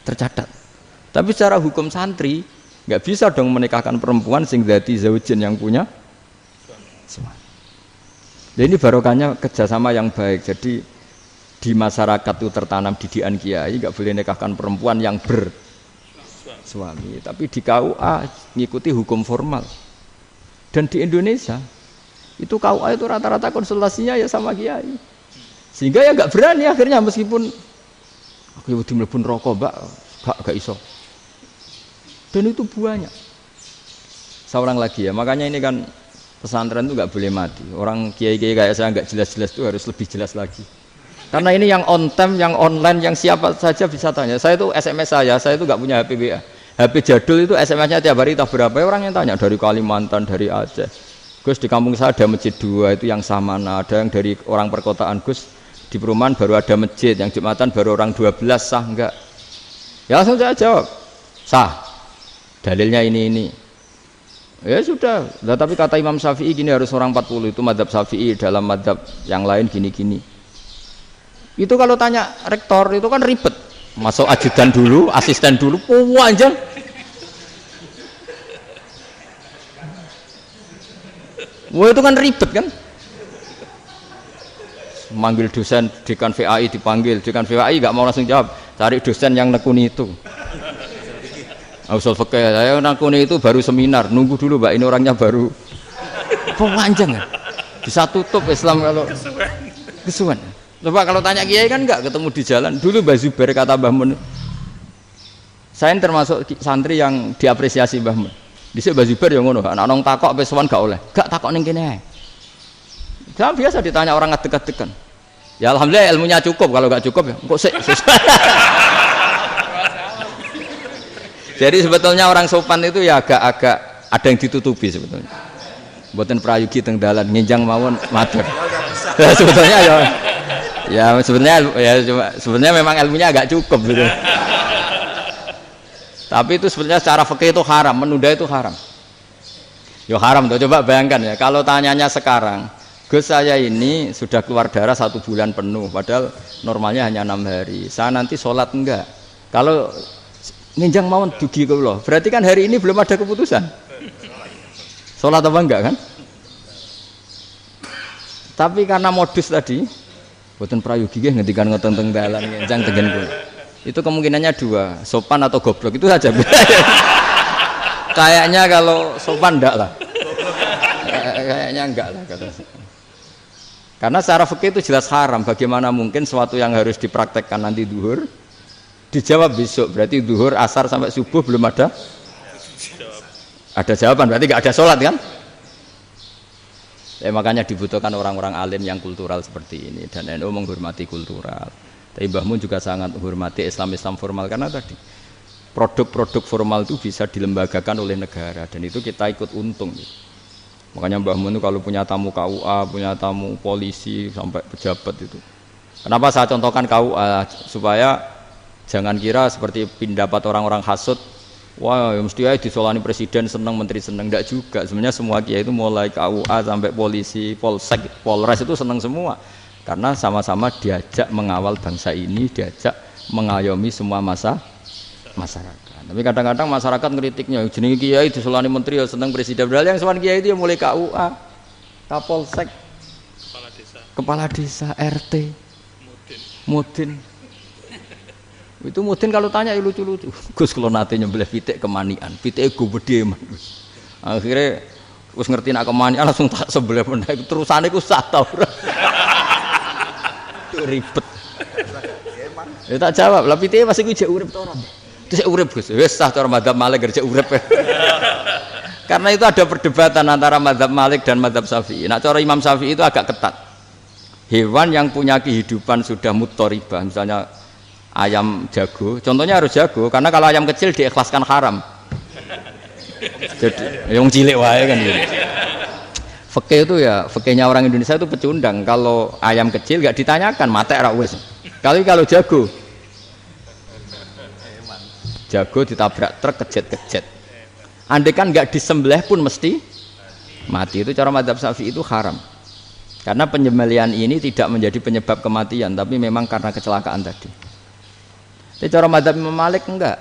A: tercatat. Tapi secara hukum santri nggak bisa dong menikahkan perempuan sing dadi zaujin yang punya suami. Jadi ini barokahnya kerjasama yang baik. Jadi di masyarakat itu tertanam didikan kiai, nggak boleh nikahkan perempuan yang bersuami. Tapi di KUA ngikuti hukum formal. Dan di Indonesia itu KUA itu rata-rata konsultasinya ya sama kiai. Sehingga ya nggak berani akhirnya meskipun aku wedi mlebu neraka, Mbak, gak iso. Dan itu banyak. Seorang lagi ya, makanya ini kan pesantren itu nggak boleh mati. Orang kiai-kiai kayak saya nggak jelas-jelas itu harus lebih jelas lagi. Karena ini yang on time, yang online, yang siapa saja bisa tanya. Saya itu SMS saya itu nggak punya HP WA. HP jadul itu SMS-nya tiap hari tak berapa, orang yang tanya dari Kalimantan, dari Aceh. Gus di kampung saya ada masjid 2 itu yang sah mana, ada yang dari orang perkotaan, Gus di perumahan baru ada masjid, yang Jumatan baru orang 12 sah enggak? Ya langsung saya jawab, sah. Dalilnya ini. Ya sudah, nah, tapi kata Imam Syafi'i gini harus orang 40, itu madzhab Syafi'i, dalam madzhab yang lain gini-gini. Itu kalau tanya rektor itu kan ribet. Masuk ajudan dulu, asisten dulu, panjang. Wah itu kan ribet kan? Manggil dosen, dekan VAI dipanggil, dekan VAI nggak mau langsung jawab, cari dosen yang nekuni itu. Usul fikih, saya nekuni itu baru seminar, nunggu dulu Mbak, ini orangnya baru. Panjang kan? Bisa tutup Islam kalau kesuwen. Coba kalau tanya kiai kan enggak ketemu di jalan. Dulu Mbah Zubair kata Mbah Mun. Saya termasuk santri yang diapresiasi Mbah Mun. Dhisik Mbah Zubair ya ngono, anak nong takok wis sowan gak oleh. Gak takok ning kene ae. Saya biasa ditanya orang ngadeg-adegan. Ya alhamdulillah ilmunya cukup, kalau gak cukup ya kok sik. Jadi sebetulnya orang sopan itu ya agak-agak ada yang ditutupi sebetulnya. Mboten prayogi teng dalan nginjang mawon matur. Sebetulnya ya sebenarnya memang ilmunya agak cukup gitu. Tapi itu sebenarnya secara fikih itu haram, menunda itu haram. Yo haram tuh, coba bayangkan ya, kalau tanyanya sekarang Gus saya ini sudah keluar darah 1 bulan penuh, padahal normalnya hanya 6 hari. Saya nanti sholat enggak? Kalau nginjang mawon dugi kula, berarti kan hari ini belum ada keputusan. Sholat apa enggak kan? Tapi karena modus tadi, boten prayogi nggih ngendikan ngoten teng dalan nginjang tengen kula. Itu kemungkinannya 2, sopan atau goblok itu saja. Kayaknya kalau sopan enggak lah. Kayaknya enggak lah kata. Karena secara fikih itu jelas haram. Bagaimana mungkin sesuatu yang harus dipraktekkan nanti duhur dijawab besok? Berarti duhur, asar sampai subuh belum ada jawaban. Berarti nggak ada sholat kan? Ya, makanya dibutuhkan orang-orang alim yang kultural seperti ini. Dan NU menghormati kultural. Tapi Mbah Mun juga sangat menghormati Islam formal karena tadi produk-produk formal itu bisa dilembagakan oleh negara dan itu kita ikut untung. Makanya Mbah Mun itu kalau punya tamu KUA, punya tamu polisi sampai pejabat itu. Kenapa saya contohkan KUA? Supaya jangan kira seperti pendapat orang-orang hasud, wah ya mesti aja disolani presiden seneng, menteri seneng. Enggak juga. Sebenarnya semua kiai itu mulai KUA sampai polisi, polsek, polres itu seneng semua. Karena sama-sama diajak mengawal bangsa ini, diajak mengayomi semua masyarakat. Tapi kadang-kadang masyarakat ngeritiknya, jenenge kiai disolani menteri ya seneng presiden. Padahal yang sowan kiai itu ya mulai KUA, Kapolsek, kepala desa, RT, mudin. Itu mudin kalau tanya ya lucu-lucu. Gus kalau nate nyembelih pitik kemanian, pitike gede man. Akhirnya wis ngerti nak kemanian langsung tak sebelah meneh. Terusane ku sah ta ora. Ribet. Ya tak jawab, lah pitike masih ku jek urip ta ora? Terus urip Gus, wis sah cara mazhab Malik kerja urip. Karena itu ada perdebatan antara mazhab Malik dan mazhab Syafi'i. Nah, cara Imam Syafi'i itu agak ketat. Hewan yang punya kehidupan sudah mutharibah, misalnya ayam jago, contohnya harus jago, karena kalau ayam kecil diikhlaskan haram. Jadi yang cilik wae kan gitu. Fikih itu ya, fikihnya orang Indonesia itu pecundang. Kalau ayam kecil enggak ditanyakan, matek ra wis. Kalau jago ditabrak truk kejet-kejet. Andai kan nggak disembelih pun mesti mati. Itu cara mazhab Syafi'i itu haram. Karena penyembelihan ini tidak menjadi penyebab kematian, tapi memang karena kecelakaan tadi. Tapi cara mazhab Imam Malik enggak.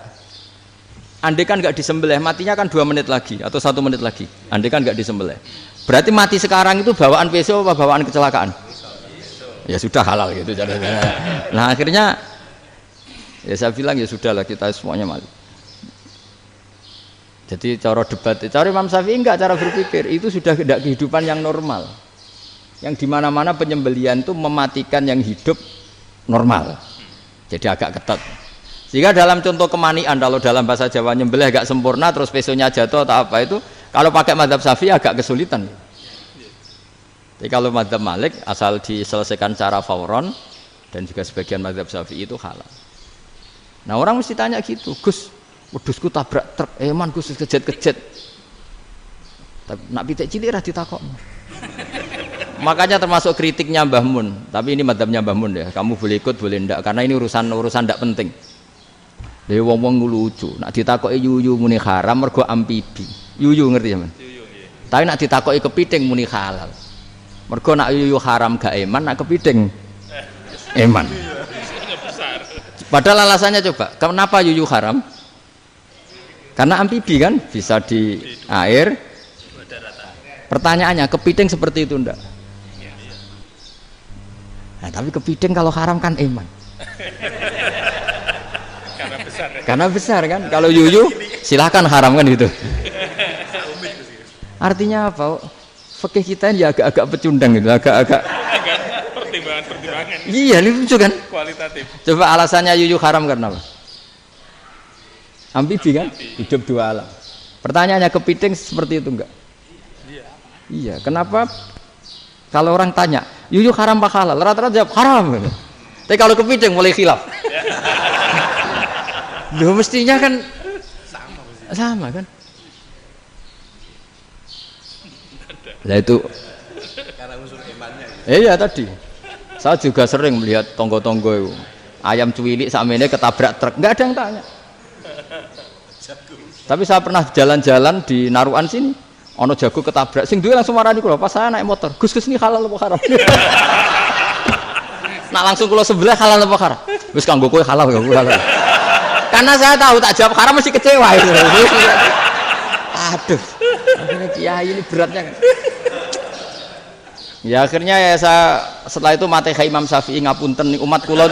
A: Andai kan nggak disembelih, matinya kan 2 menit lagi atau 1 menit lagi. Andai kan nggak disembelih. Berarti mati sekarang itu bawaan pisau apa bawaan kecelakaan? Ya sudah halal gitu caranya. Nah akhirnya ya saya bilang ya sudahlah kita semuanya mati. Jadi cara debat, cara Imam Syafi'i enggak, cara berpikir itu sudah tidak kehidupan yang normal. Yang dimana-mana penyembelihan itu mematikan yang hidup normal. Jadi agak ketat. Sehingga dalam contoh kemanian, kalau dalam bahasa Jawa nyembelih agak sempurna terus pesonya jatuh atau apa itu, kalau pakai mazhab Syafi'i agak kesulitan. Jadi kalau mazhab Malik asal diselesaikan secara fauron dan juga sebagian mazhab Syafi'i itu halal. Nah orang mesti tanya gitu, Gus, wedhusku tabrak truk, man Gus kejet-kejet. Tapi nak pitik cilik ra ditakokno. Makanya termasuk kritiknya Mbah Mun, tapi ini madzhabnya Mbah Mun ya. Kamu boleh ikut boleh ndak karena ini urusan ndak penting. Dewe wong-wong lucu, nak ditakoki yuyu muni haram mergo amfibi. Yuyu ngerti ya, Man? Yuyu nggih. Tapi nak ditakoki kepiting muni halal. Mergo nak yuyu haram gak eman, nak kepiting eman. Padahal alasannya coba, kenapa yuyu haram? Karena amfibi kan, bisa di air. Pertanyaannya, kepiting seperti itu enggak? Nah, tapi kepiting kalau haram kan eman. Karena besar kan, kalau yuyu silahkan haram kan gitu. Artinya apa? Fikih kita ya agak-agak pecundang gitu, agak-agak pertimbangan. Iya, lucu kan? Kualitatif. Coba alasannya yuyu haram karena apa? Amfibi kan? Hidup 2 alam. Pertanyaannya kepiting seperti itu enggak? Iya. Kenapa? Kalau orang tanya, yuyu haram apa halal? Rata-rata jawab haram. Tapi kalau kepiting mulai khilaf. Loh mestinya kan sama kan? Nah itu karena unsur imannya. Iya tadi. Saya juga sering melihat tonggo-tonggo itu. Ayam cuwilik sakmene ketabrak truk, enggak ada yang tanya. Tapi saya pernah jalan-jalan di Naruan sini. Ono jago ketabrak, sing duwe langsung marani kula pas saya naik motor. Gus ini halal apa haram? Nak langsung kula sebelah halal apa haram? Wis kanggo kowe halal ya halal. Karena saya tahu tak jawab haram mesti kecewa itu. Aduh. Akhirnya kiai ini beratnya. Ya akhirnya ya saya setelah itu Fatihah Imam Syafi'i ngapunten nih umat kula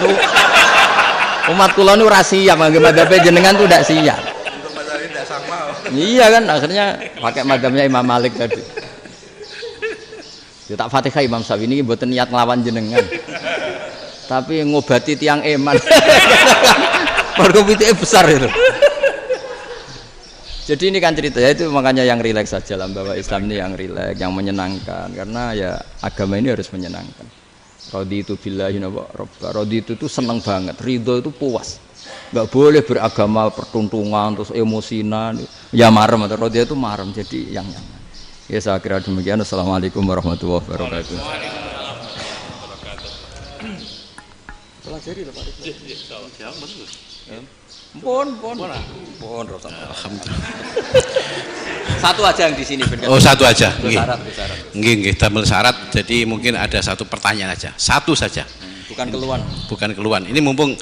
A: nu rahasia mangke madzhab jenengan tuh ndak siap.
B: Untuk madzhab tidak sama.
A: Iya kan akhirnya pakai madzhabnya Imam Malik tadi. Ya tak Fatihah Imam Syafi'i ini mboten niat nglawan jenengan. Tapi ngobati tiang eman. Mergo pitike besar itu. Jadi ini kan cerita ya itu makanya yang rileks saja lah bahwa Islam ini yang rileks, yang menyenangkan karena ya agama ini harus menyenangkan. Raditu billahi robba. Raditu itu senang banget, ridho itu puas. Enggak boleh beragama pertuntungan terus emosinan. Ya marem atau raditu itu marem jadi yang nyaman. Ya saya kira demikian. Assalamualaikum warahmatullahi wabarakatuh. Pelajari lah Pak. Pon.
B: Alhamdulillah.
A: Satu aja yang di sini.
B: Oh satu aja.
A: Nggih.
B: Damel syarat. Jadi mungkin ada satu pertanyaan aja. Satu saja. Bukan keluhan. Ini mumpung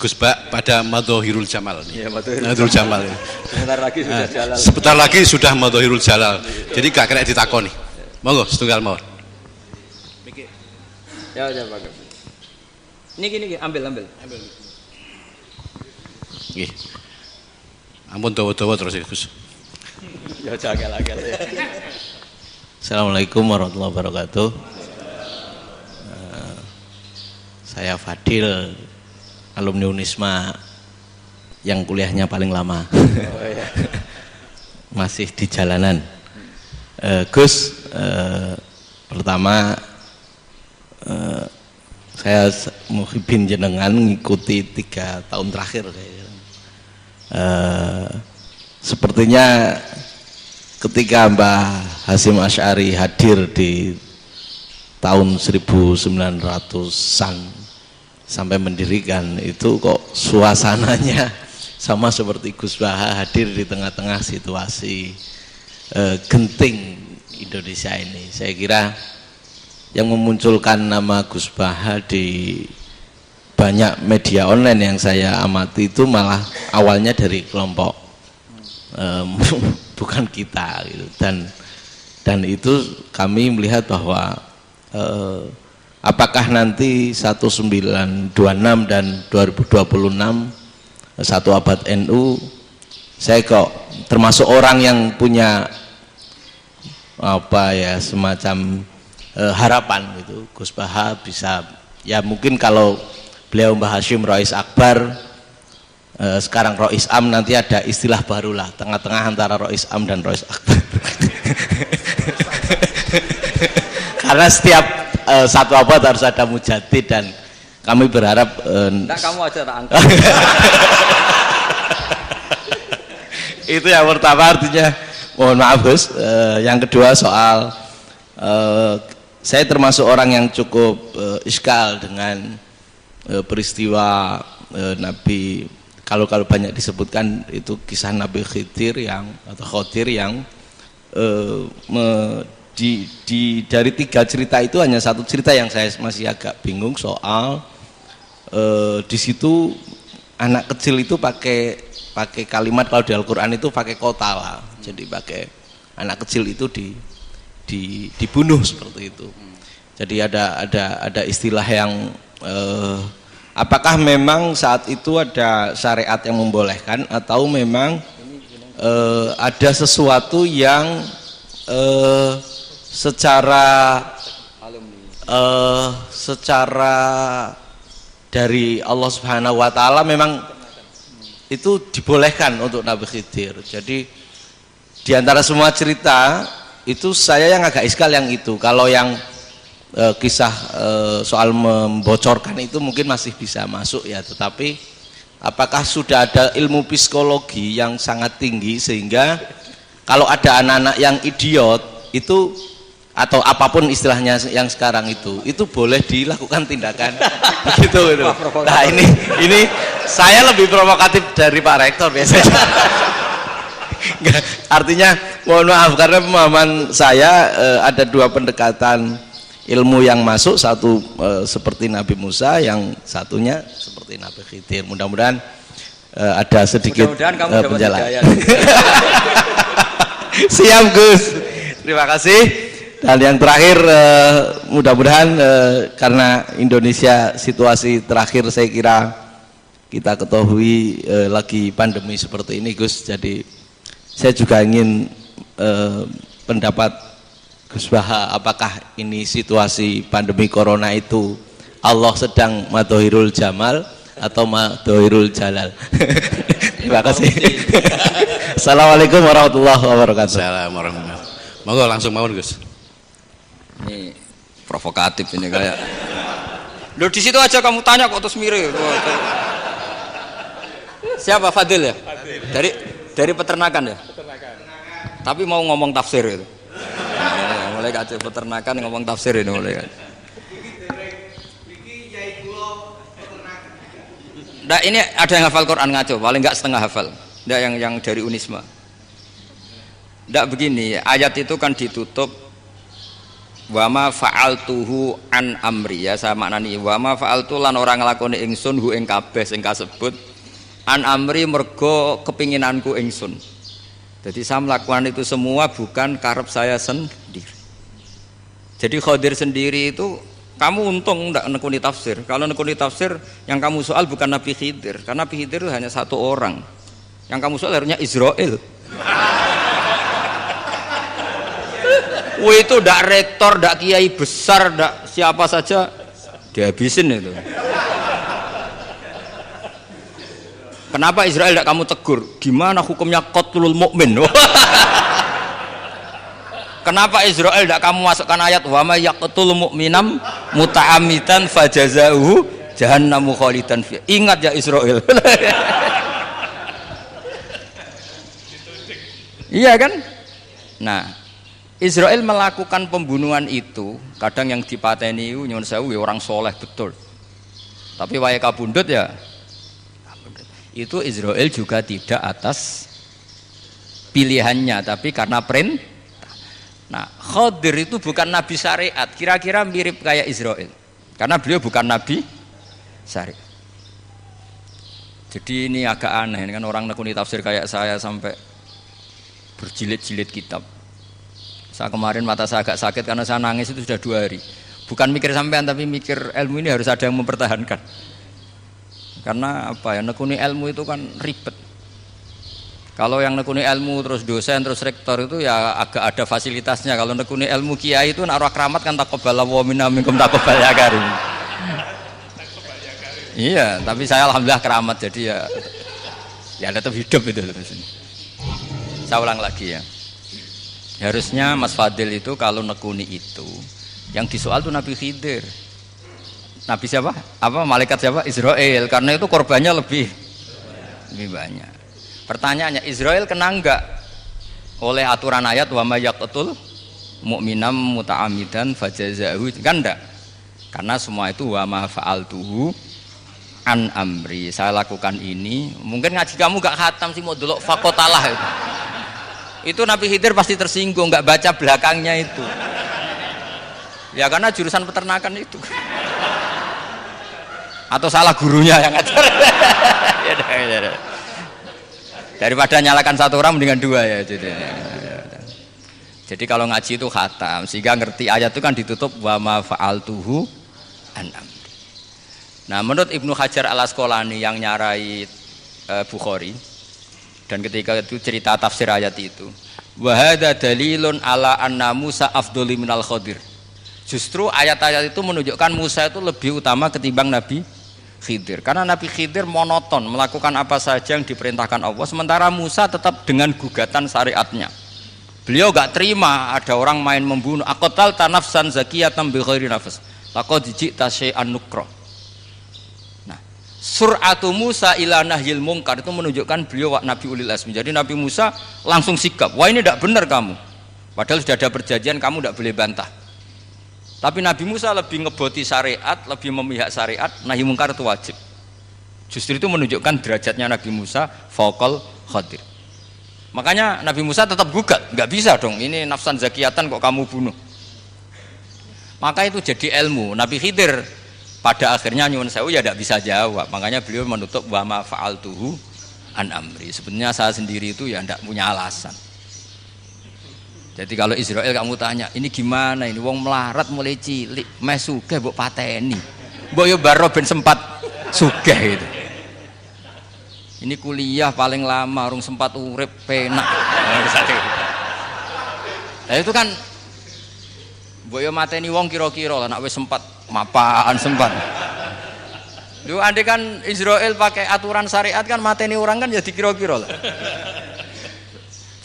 B: Gus Bak pada Madhohirul Jamal.
A: Iya,
B: Madhohirul Jamal. Sebentar lagi sudah Madhohirul Jalal. Jadi gak kena ditakoni. Monggo setunggal mawon.
A: Ya Pak. Ini ambil.
B: Nggih. Ampun dawa-dawa terus Gus.
A: Ya jagal-jagal ya.
B: Assalamualaikum warahmatullahi wabarakatuh. Saya Fadil, alumni Unisma yang kuliahnya paling lama. Masih di jalanan. Gus, pertama saya muhibin jenengan ngikuti 3 tahun terakhir kayaknya. Sepertinya ketika Mbah Hasyim Asy'ari hadir di tahun 1900-an sampai mendirikan itu kok suasananya sama seperti Gus Baha hadir di tengah-tengah situasi genting Indonesia ini. Saya kira yang memunculkan nama Gus Baha di banyak media online yang saya amati itu malah awalnya dari kelompok bukan kita gitu. Dan itu kami melihat bahwa apakah nanti 1926 dan 2026 satu abad NU, saya kok termasuk orang yang punya apa ya semacam harapan gitu Gus Baha bisa ya mungkin kalau beliau Mbah Hasyim Rois Akbar, sekarang Rois Am, nanti ada istilah baru lah, tengah-tengah antara Rois Am dan Rois Akbar. Karena setiap satu abad harus ada mujadid dan kami berharap
A: enggak kamu aja tak angkat.
B: Itu yang pertama, artinya mohon maaf Gus. Yang kedua soal saya termasuk orang yang cukup iskal dengan peristiwa Nabi, kalau banyak disebutkan itu kisah Nabi Khidir yang atau Khodir yang dari 3 cerita itu hanya satu cerita yang saya masih agak bingung soal di situ anak kecil itu pakai kalimat, kalau di Al-Quran itu pakai kota lah, jadi pakai anak kecil itu dibunuh seperti itu. Jadi ada istilah yang apakah memang saat itu ada syariat yang membolehkan atau memang ada sesuatu yang secara dari Allah Subhanahu wa taala memang itu dibolehkan untuk Nabi Khidir. Jadi di antara semua cerita itu saya yang agak iskal yang itu. Kalau yang kisah soal membocorkan itu mungkin masih bisa masuk ya, tetapi apakah sudah ada ilmu psikologi yang sangat tinggi sehingga kalau ada anak-anak yang idiot itu atau apapun istilahnya yang sekarang itu boleh dilakukan tindakan begitu itu. Nah ini saya lebih provokatif dari Pak Rektor biasanya. Artinya mohon maaf karena pemahaman saya ada dua pendekatan ilmu yang masuk, satu seperti Nabi Musa, yang satunya seperti Nabi Khidir. Mudah-mudahan ada sedikit penjelasan. Siap Gus, terima kasih. Dan yang terakhir mudah-mudahan karena Indonesia situasi terakhir saya kira kita ketahui lagi pandemi seperti ini Gus, jadi saya juga ingin pendapat Gus Baha, apakah ini situasi pandemi corona itu Allah sedang madhohirul jamal atau madhohirul jalal? Terima kasih. Assalamualaikum warahmatullahi wabarakatuh.
C: Assalamualaikum warahmatullahi wabarakatuh. Monggo langsung mawon Gus.
A: Ini provokatif ini kayak. Loh di situ aja kamu tanya kok terus mirip. Siapa Fadil ya? Fadil. Dari peternakan ya? Peternakan. Tapi mau ngomong tafsir itu. Nah, mulai kacau peternakan ngomong tafsir ini mulai kan. Nah, ini ada yang hafal Quran ngaco, paling enggak setengah hafal. Enggak yang dari Unisma. Enggak begini, ayat itu kan ditutup wa ma fa'altuhu an amri, ya saya maknani wa ma fa'altu lan ora nglakoni ingsun hu ing kabeh sing kasebut an amri mergo kepinginanku ingsun. Jadi saya melakukan itu semua bukan karep saya sendiri. Jadi Khadir sendiri itu kamu untung enggak nekuni tafsir. Kalau nekuni tafsir yang kamu soal bukan Nabi Khidir, karena Nabi Khidir itu hanya satu orang. Yang kamu soal harusnya Israel. Wah itu ndak rektor, ndak kiai besar, ndak siapa saja dihabisin itu. Kenapa Israel ndak kamu tegur? Gimana hukumnya qatlul mukmin? Kenapa Israel ndak kamu masukkan ayat wa may yaqtul mu'minam muta'ammidan fajazauhu jahannamu khalidan fi. Ingat ya Israel. Iya kan? Nah, Israel melakukan pembunuhan itu, kadang yang dipateni nyuwun sewu orang soleh betul. Tapi wae kabundut ya. Itu Israel juga tidak atas pilihannya, tapi karena perintah. Nah, Khadir itu bukan nabi syariat, kira-kira mirip kayak Israel. Karena beliau bukan nabi syariat. Jadi ini agak aneh, ini kan orang nekuni tafsir kayak saya sampai berjilid-jilid kitab. Saya kemarin mata saya agak sakit karena saya nangis itu sudah 2 hari. Bukan mikir sampean tapi mikir ilmu ini harus ada yang mempertahankan. Karena apa ya, nekuni ilmu itu kan ribet. Kalau yang nekuni ilmu terus dosen terus rektor itu ya agak ada fasilitasnya. Kalau nekuni ilmu kiai itu naruh keramat kan taqabbalallahu minna minkum taqabbal ya karim. Iya, tapi saya alhamdulillah keramat jadi ya tetap hidup itu terus. Saya ulang lagi ya. Harusnya Mas Fadil itu kalau nekuni itu yang disoal tuh Nabi Khidir. Nabi siapa? Apa malaikat siapa? Israel. Karena itu korbannya lebih banyak. Pertanyaannya, Israel kena enggak oleh aturan ayat wa may yaqtul mu'minam muta'ammidan fajazaahu? Kan enggak. Karena semua itu wa ma fa'altuhu an amri. Saya lakukan ini. Mungkin ngaji kamu enggak khatam sih mau delok faqatalah itu. Itu Nabi Khidir pasti tersinggung, nggak baca belakangnya itu. Ya karena jurusan peternakan itu. Atau salah gurunya yang ngajar. Daripada nyalakan satu orang mendingan 2 ya. Jadi kalau ngaji itu khatam, sehingga ngerti ayat itu kan ditutup wa ma fa'altuhu an amri. Nah menurut Ibnu Hajar al-Asqalani yang nyarai Bukhari, dan ketika itu cerita tafsir ayat itu wa hadza dalilun ala anna Musa afdhali minal Khadir. Justru ayat-ayat itu menunjukkan Musa itu lebih utama ketimbang Nabi Khidir. Karena Nabi Khidir monoton melakukan apa saja yang diperintahkan Allah, sementara Musa tetap dengan gugatan syariatnya. Beliau gak terima ada orang main membunuh. Aqtal tanafsan zakiyatan bi ghairi nafs. Laqad ji'ta syai'an nukra. Sur'atu Musa ila nahyil mungkar itu menunjukkan beliau Nabi ulil azmi. Jadi Nabi Musa langsung sikap, wah ini tidak benar kamu. Padahal sudah ada perjanjian, kamu tidak boleh bantah. Tapi Nabi Musa lebih ngeboti syariat, lebih memihak syariat, nahi mungkar itu wajib. Justru itu menunjukkan derajatnya Nabi Musa fauqal Khadir. Makanya Nabi Musa tetap gugat, nggak bisa dong, ini nafsan zakiyatan kok kamu bunuh. Maka itu jadi ilmu. Nabi Khidir pada akhirnya nyuwun sewu ya tidak bisa jawab. Makanya beliau menutup wa ma fa'altuhu an amri. Sebenarnya saya sendiri itu ya tidak punya alasan. Jadi kalau Israel kamu tanya, ini gimana ini wong melarat mulai cilik, meh sugih mbok pateni. Mbok yo baro ben sempat sugih itu. Ini kuliah paling lama urung sempat urip penak. Nah itu kan mbok yo mateni wong kira-kira lah nek wis sempat mapaan sempat. Lho andai kan Israel pakai aturan syariat kan mateni orang kan ya dikira-kira lah.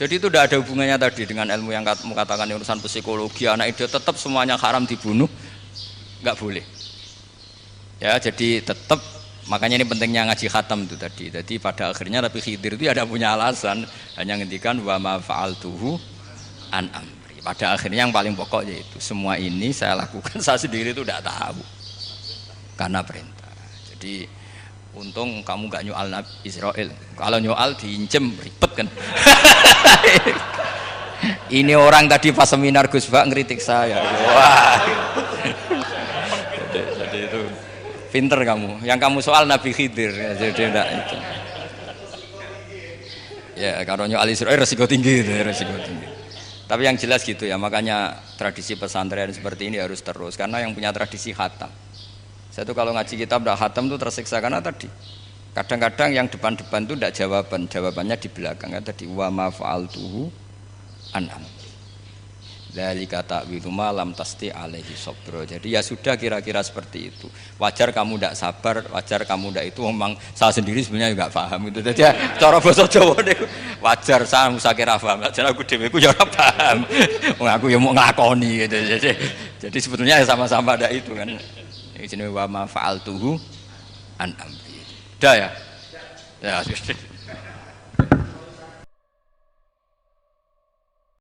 A: Jadi itu tidak ada hubungannya tadi dengan ilmu yang kamu katakan urusan psikologi, anak itu tetap semuanya haram dibunuh, nggak boleh. Ya jadi tetap, makanya ini pentingnya ngaji khatam itu tadi. Jadi pada akhirnya Nabi Khidir itu ada punya alasan, hanya ngendikan wa ma fa'altuhu an amri. Pada akhirnya yang paling pokok yaitu semua ini saya lakukan, saya sendiri itu tidak tahu karena perintah. Jadi untung kamu gak nyoal Israel. Kalau nyoal diinjem ribet kan. Ini orang tadi pas seminar Gus Bak ngeritik saya. Wah. Jadi itu pinter kamu. Yang kamu soal Nabi Khidir. Jadi enggak itu. Ya kalau nyoal Israel resiko tinggi itu, resiko tinggi. Tapi yang jelas gitu ya, makanya tradisi pesantren seperti ini harus terus karena yang punya tradisi khatam. Saya tuh kalau ngaji kitab tidak khatam tuh tersiksa karena tadi kadang-kadang yang depan-depan tuh tidak jawaban, jawabannya di belakang kan tadi wa ma fa'altuhu an amri. Dzalika ta'wilu ma lam tasti alaihi sabra. Jadi ya sudah kira-kira seperti itu. Wajar kamu tidak sabar, wajar kamu tidak itu memang saya sendiri sebenarnya enggak paham itu. Jadi ya, cara basa Jawa niku wajar saya kira paham. Jadi aku dhewe ku ya ora paham. Wong aku ya mau nglakoni gitu. Jadi sebetulnya ya sama-sama ada itu kan. Ini jenis wa ma fa'altuhu an amri. Dah ya? Ya,